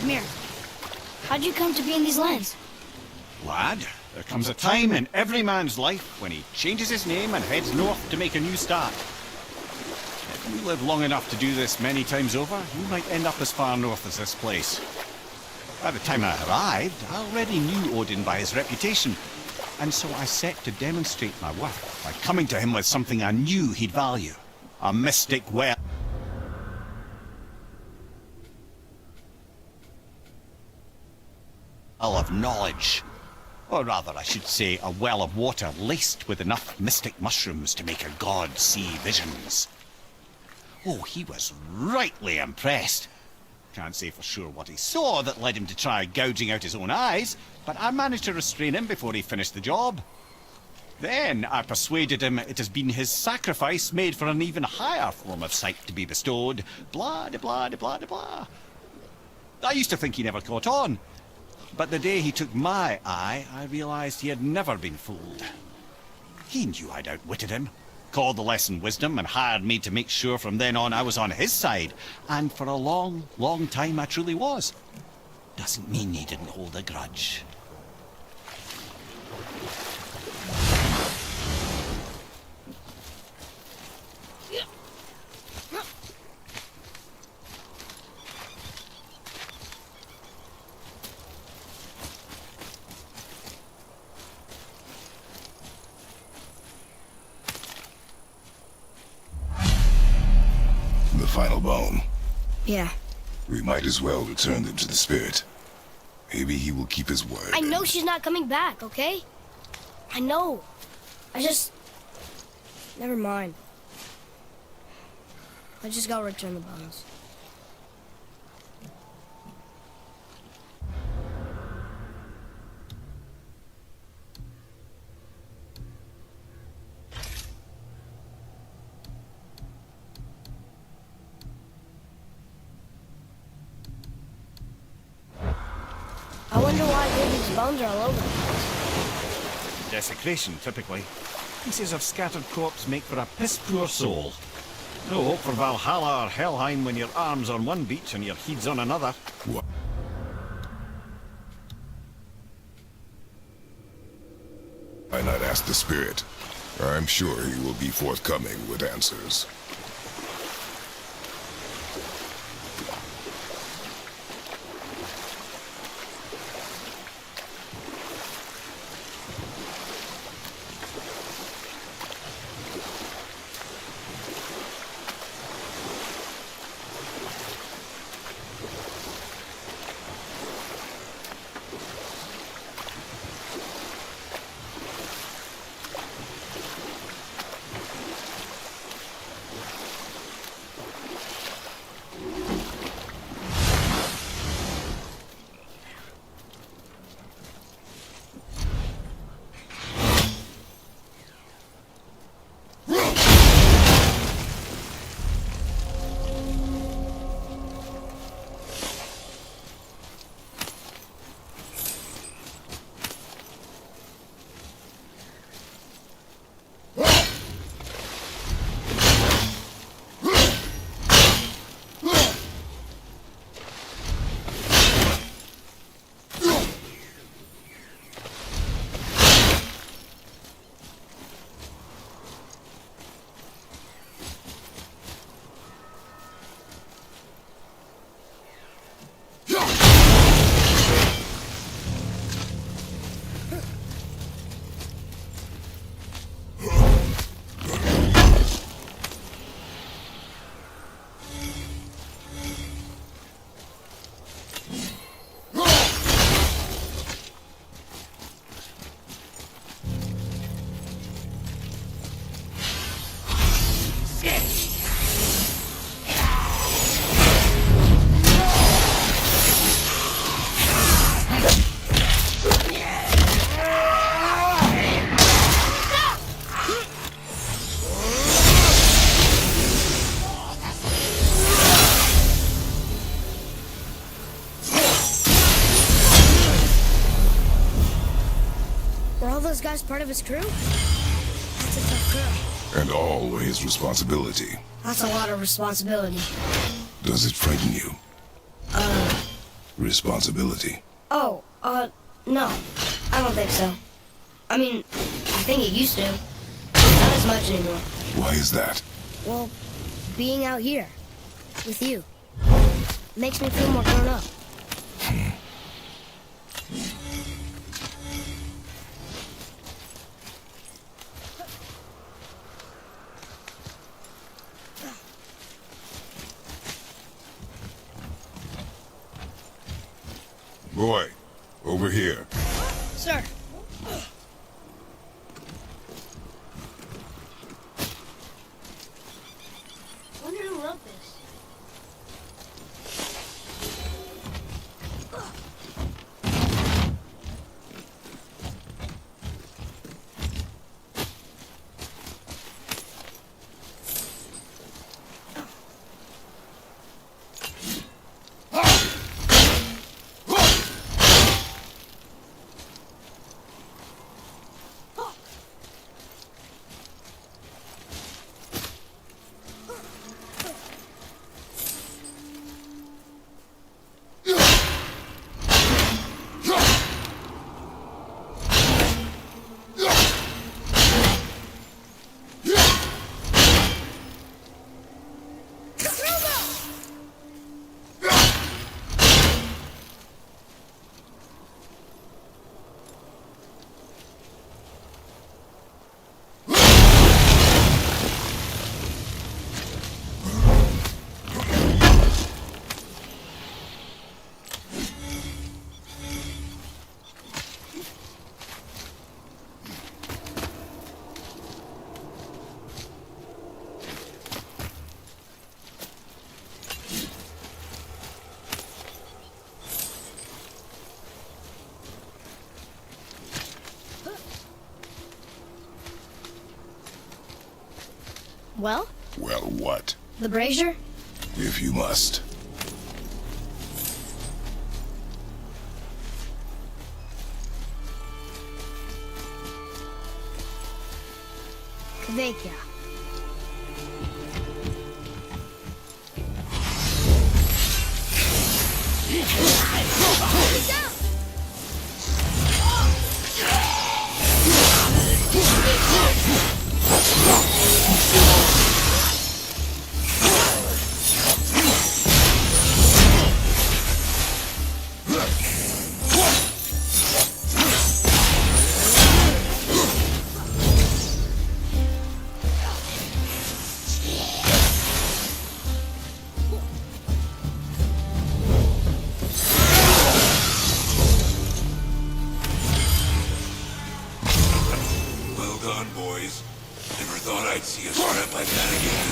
Amir, how'd you come to be in these lands? Lad, there comes a time in every man's life when he changes his name and heads north to make a new start. If you live long enough to do this many times over, you might end up as far north as this place. By the time I arrived, I already knew Odin by his reputation, and so I set to demonstrate my worth by coming to him with something I knew he'd value. A mystic well of knowledge. Or rather, I should say, a well of water laced with enough mystic mushrooms to make a god see visions. Oh, he was rightly impressed. Can't say for sure what he saw that led him to try gouging out his own eyes, but I managed to restrain him before he finished the job. Then I persuaded him it has been his sacrifice made for an even higher form of sight to be bestowed. Blah, de blah, de blah, de blah. I used to think he never caught on, but the day he took my eye, I realized he had never been fooled. He knew I'd outwitted him, called the lesson wisdom, and hired me to make sure from then on I was on his side. And for a long, long time I truly was. Doesn't mean he didn't hold a grudge. The final bone. Yeah. We might as well return them to the spirit. Maybe he will keep his word. I know she's not coming back, okay? I know. Never mind. I just gotta return the bones. I wonder why Golvik's bones are all over the place. Desecration, typically. Pieces of scattered corpse make for a piss-poor soul. No hope for Valhalla or Helheim when your arm's on one beach and your head's on another. What? Why not ask the spirit? I'm sure he will be forthcoming with answers. those guys part of his crew? That's a tough crew. And all his responsibility. That's a lot of responsibility. Does it frighten you? Responsibility. Oh, no. I don't think so. I mean, I think it used to. Not as much anymore. Why is that? Well, being out here, with you, makes me feel more grown up. Boy, over here. Sir. Wonder who wrote this. Well? Well, what? The brazier? If you must. Kvekia. Well done, boys. Never thought I'd see a scrap like that again.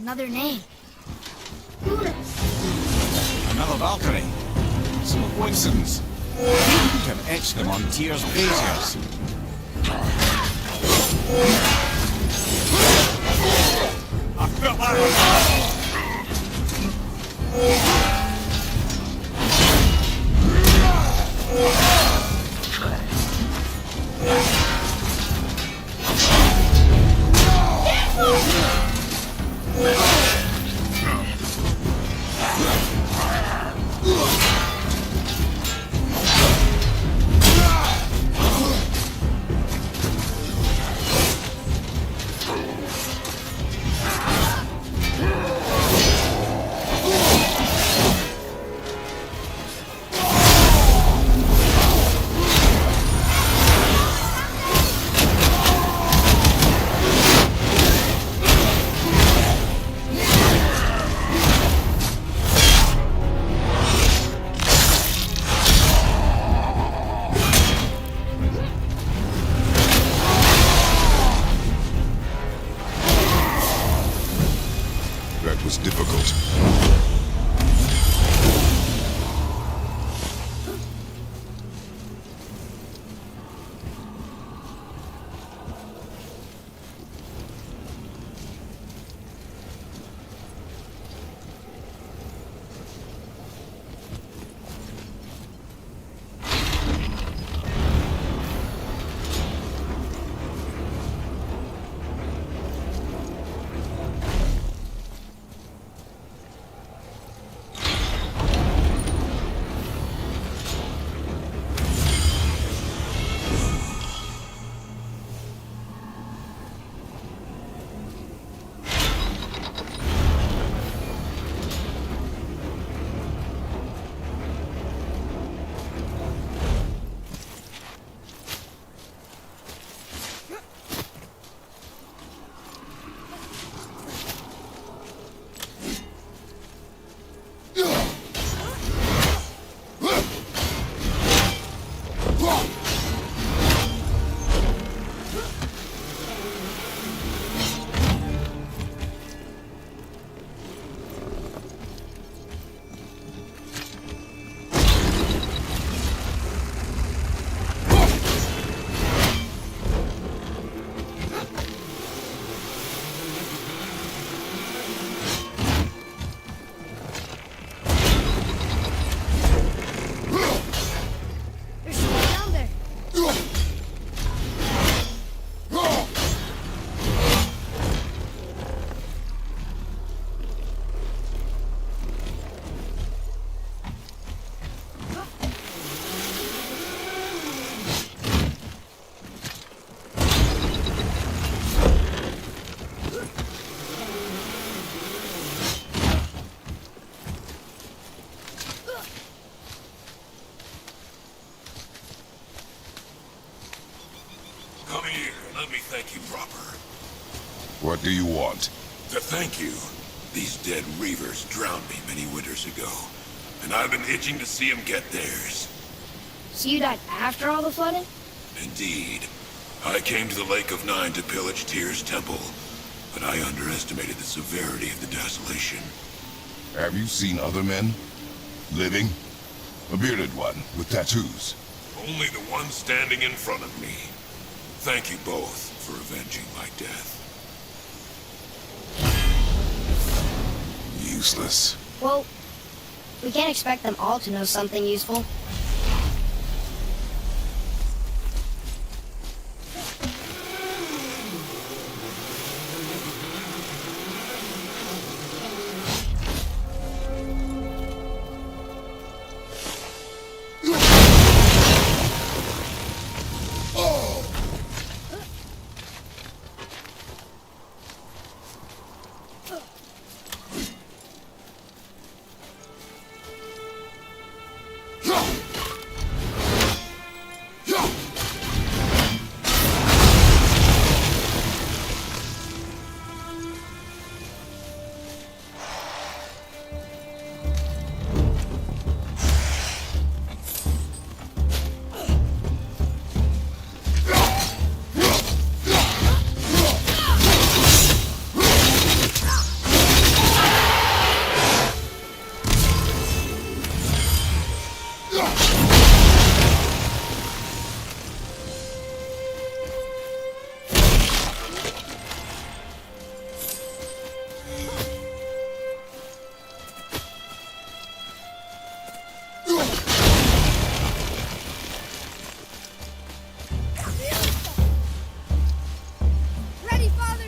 another name. Another Valkyrie. Some coincidence. You could have etched them on Tyr's braziers. That was difficult. There's someone down there. Come here, let me thank you proper. What do you want? To thank you. These dead Reavers drowned me many winters ago, and I've been itching to see them get theirs. So you died after all the flooding? Indeed. I came to the Lake of Nine to pillage Tyr's temple, but I underestimated the severity of the desolation. Have you seen other men? Living? A bearded one with tattoos. Only the one standing in front of me. Thank you both for avenging my death. Useless. Well, we can't expect them all to know something useful. Ready, Father!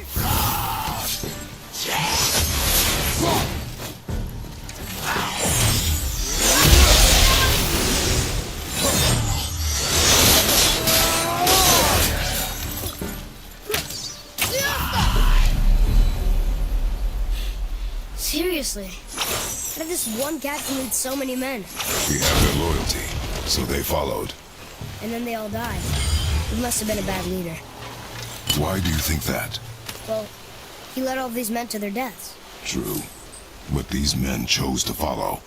Seriously, how did this one captain lead so many men? We have their loyalty, so they followed. And then they all died. He must have been a bad leader. Why do you think that? Well, he led all these men to their deaths. True. But these men chose to follow.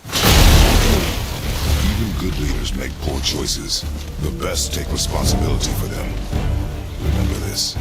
Even good leaders make poor choices. The best take responsibility for them. Remember this.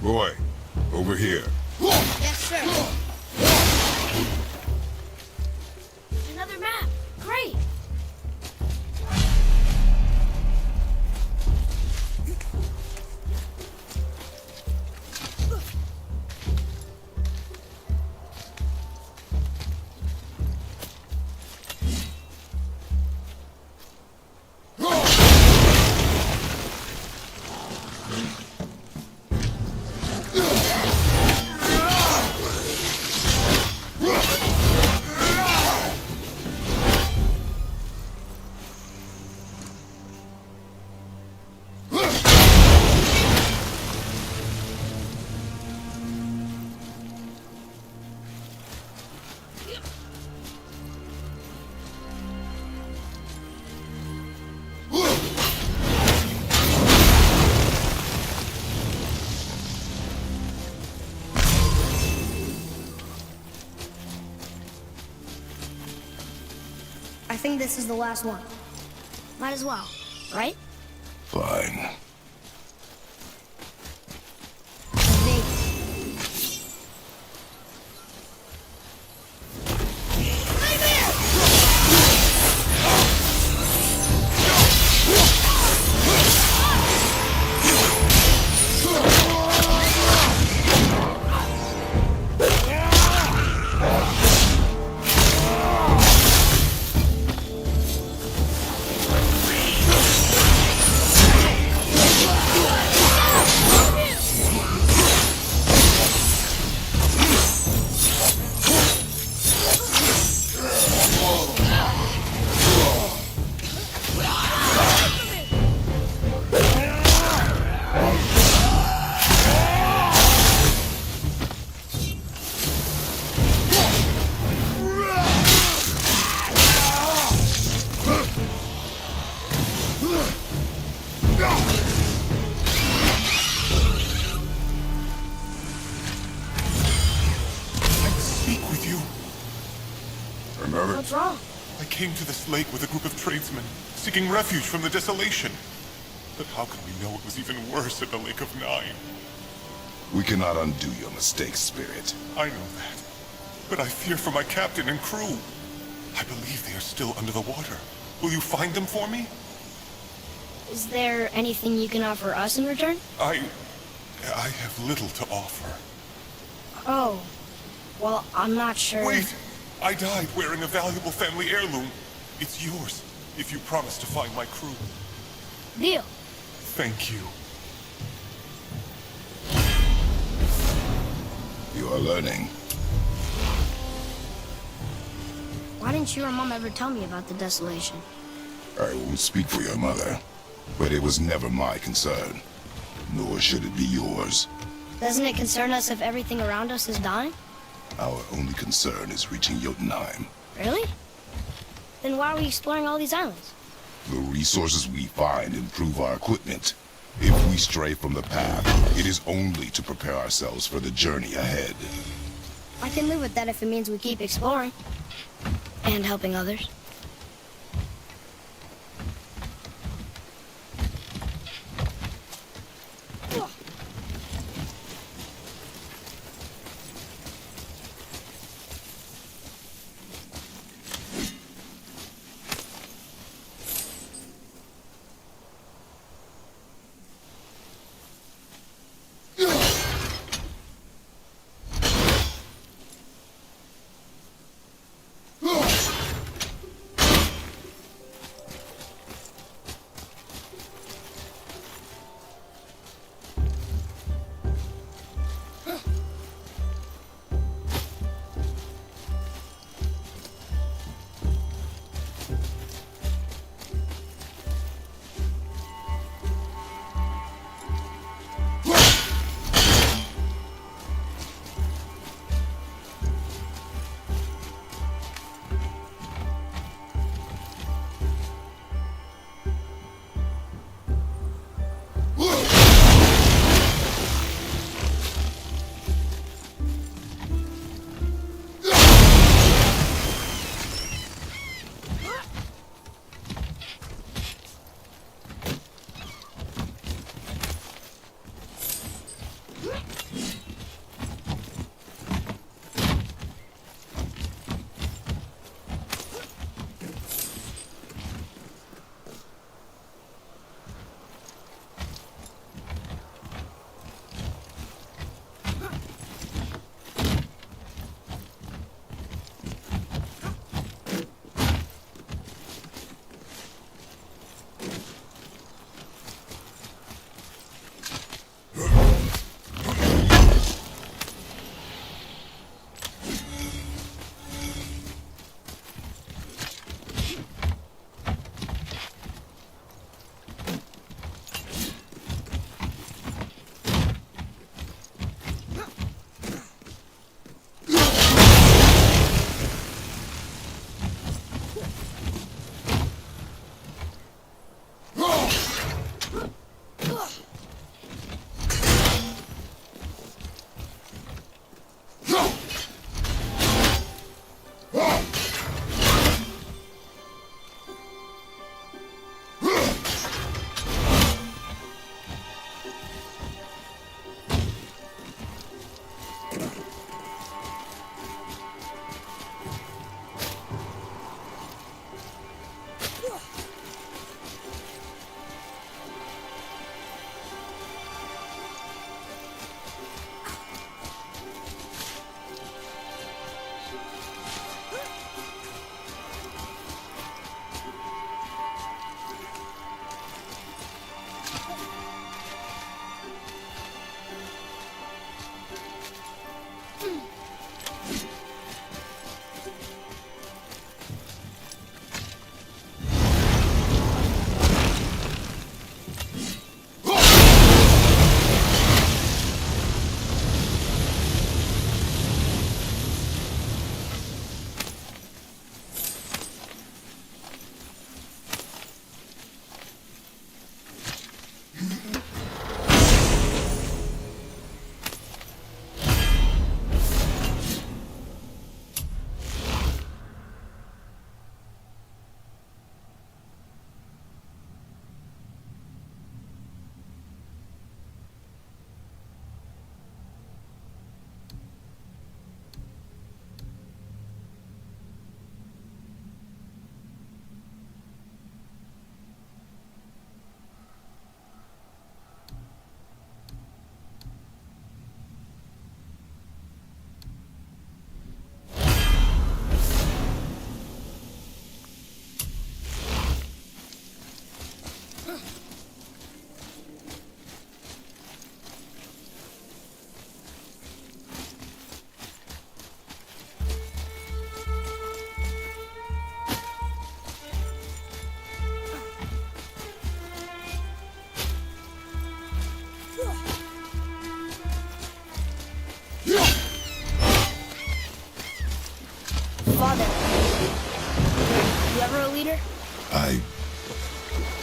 Boy, over here. Yes, sir. Another map. Great. I think this is the last one. Might as well, right? Fine. What's wrong? I came to this lake with a group of tradesmen, seeking refuge from the desolation. But how could we know it was even worse at the Lake of Nine? We cannot undo your mistakes, Spirit. I know that. But I fear for my captain and crew. I believe they are still under the water. Will you find them for me? Is there anything you can offer us in return? I have little to offer. Oh, well, I'm not sure. Wait! I died wearing a valuable family heirloom. It's yours, if you promise to find my crew. Deal. Thank you. You are learning. Why didn't you or Mom ever tell me about the desolation? I won't speak for your mother, but it was never my concern. Nor should it be yours. Doesn't it concern us if everything around us is dying? Our only concern is reaching Jotunheim. Really? Then why are we exploring all these islands? The resources we find improve our equipment. If we stray from the path, it is only to prepare ourselves for the journey ahead. I can live with that if it means we keep exploring. And helping others.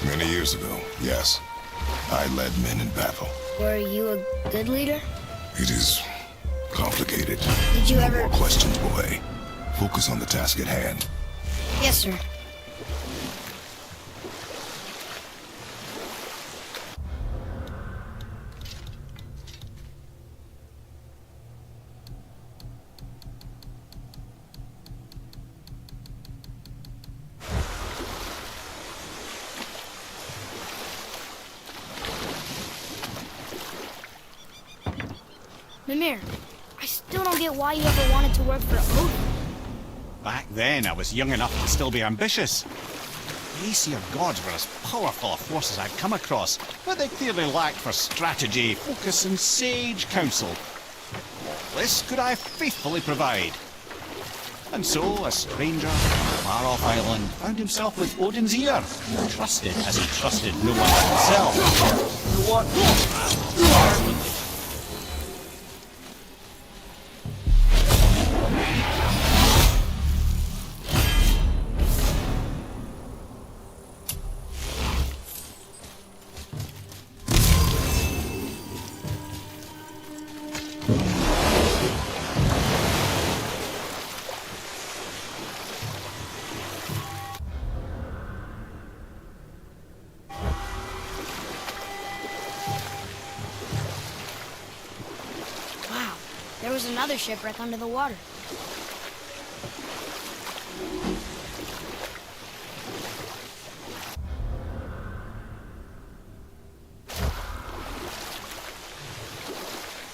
Many years ago, yes. I led men in battle. Were you a good leader? It is complicated. Did you No ever... more questions, boy. Focus on the task at hand. Yes, sir. Mimir, I still don't get why you ever wanted to work for Odin. Back then, I was young enough to still be ambitious. The Aesir gods were as powerful a force as I'd come across, but they clearly lacked for strategy, focus, and sage counsel. This could I faithfully provide. And so, a stranger from a far-off island found himself with Odin's ear, trusted as he trusted no one but himself. What? Wow, there was another shipwreck under the water.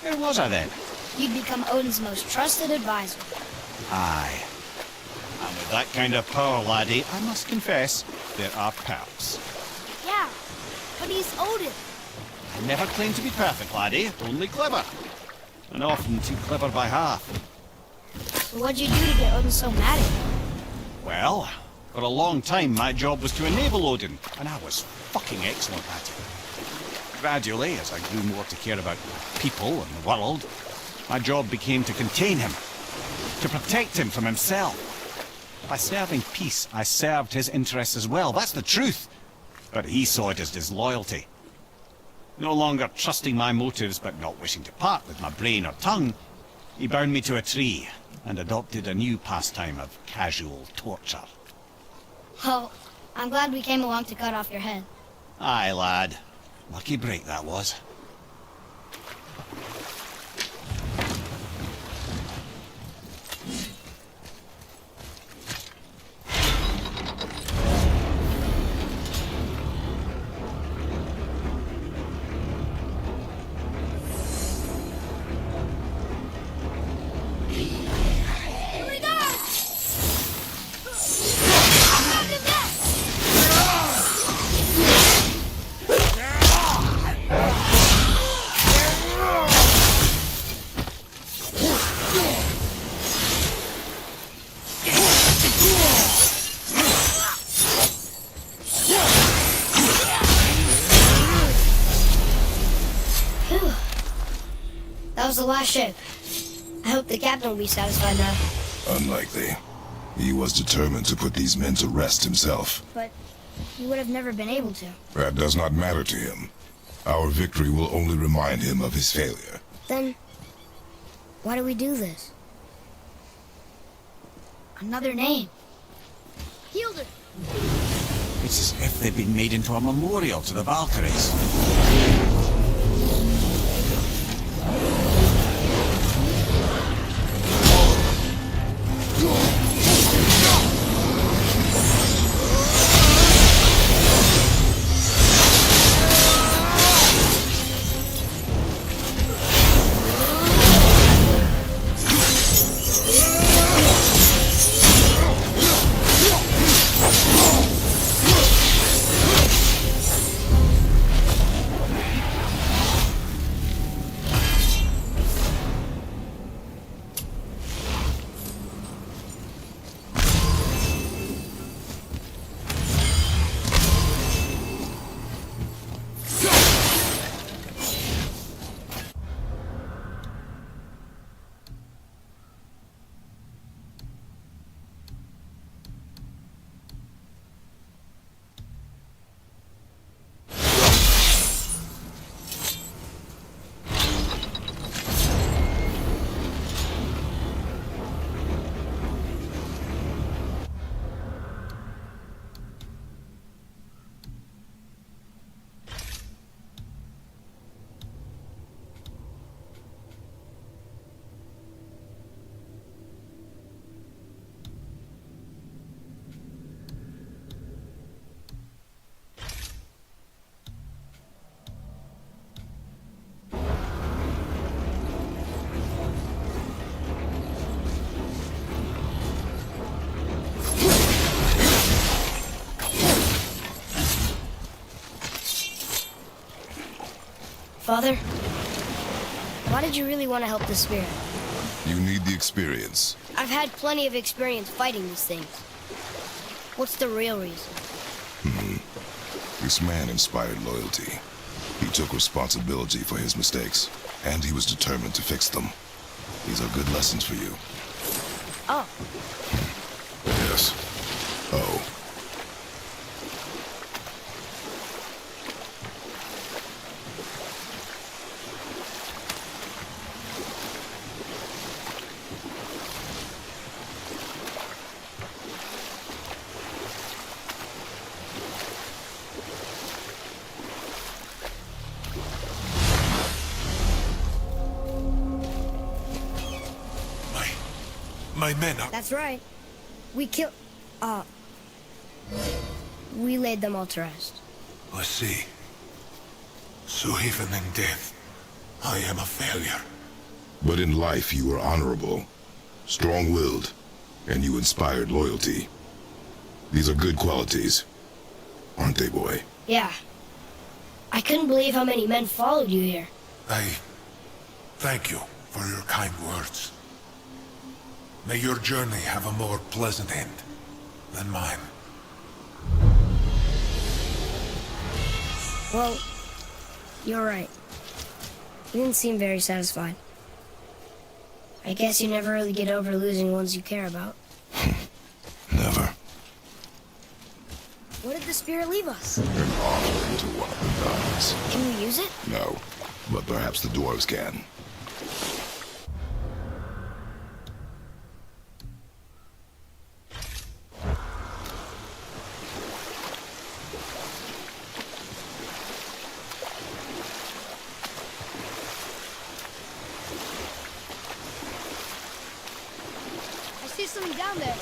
Where was I then? You'd become Odin's most trusted advisor. Aye. And with that kind of power, laddie, I must confess, there are perks. Yeah, but he's Odin. I never claim to be perfect, laddie, only clever. And often too clever by half. So what'd you do to get Odin so mad at you? Well, for a long time my job was to enable Odin, and I was fucking excellent at it. Gradually, as I grew more to care about people and the world, my job became to contain him, to protect him from himself. By serving peace, I served his interests as well, that's the truth. But he saw it as disloyalty. No longer trusting my motives, but not wishing to part with my brain or tongue, he bound me to a tree and adopted a new pastime of casual torture. Well, I'm glad we came along to cut off your head. Aye, lad. Lucky break that was. That was the last ship. I hope the captain will be satisfied now. Unlikely. He was determined to put these men to rest himself. But he would have never been able to. That does not matter to him. Our victory will only remind him of his failure. Then, why do we do this? Another name. Hildur. It's as if they'd been made into a memorial to the Valkyries. Father, why did you really want to help the spirit? You need the experience. I've had plenty of experience fighting these things. What's the real reason? This man inspired loyalty. He took responsibility for his mistakes, and he was determined to fix them. These are good lessons for you. Oh, Yes. Oh. My men are... that's right. We we laid them all to rest. I see. So even in death, I am a failure. But in life you were honorable, strong-willed, and you inspired loyalty. These are good qualities, aren't they, boy? Yeah. I couldn't believe how many men followed you here. I thank you for your kind words. May your journey have a more pleasant end than mine. Well, you're right. You didn't seem very satisfied. I guess you never really get over losing ones you care about. Never. What did the spirit leave us? An offering to one of the gods. Can we use it? No, but perhaps the dwarves can. I see something down there.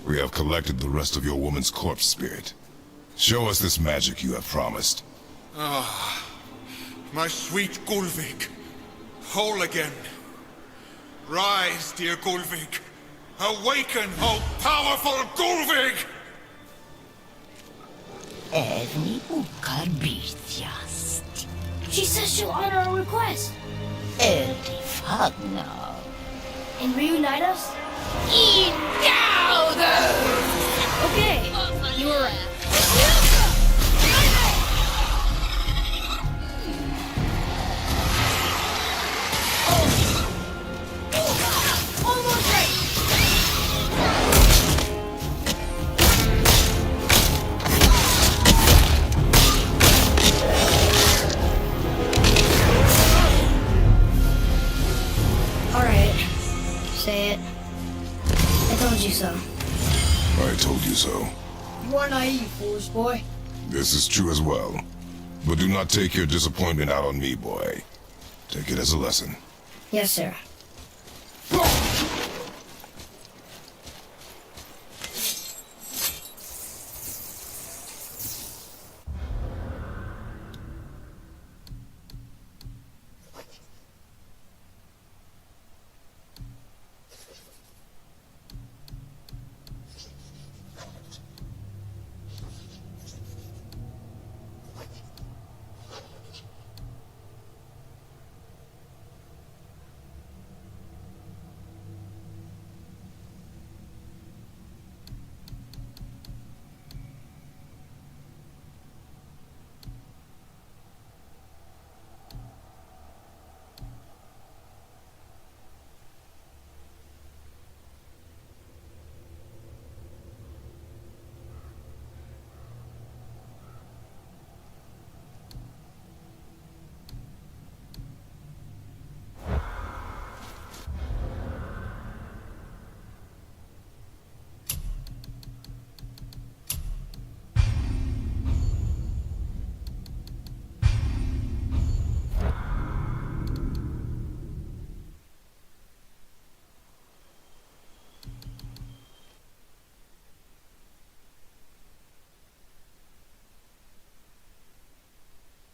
We have collected the rest of your woman's corpse spirit. Show us this magic you have promised. Ah, my sweet Gulvik. Whole again. Rise, dear Gulvik. Awaken, oh powerful Gulvik! Evni ukar bitjast. She says she'll honor our request Eldi fagnar. and reunite us? Okay, you were right. Almost right. All right, say it. I told you so. I told you so. You are naive, foolish boy. This is true as well. But do not take your disappointment out on me, boy. Take it as a lesson. Yes, sir.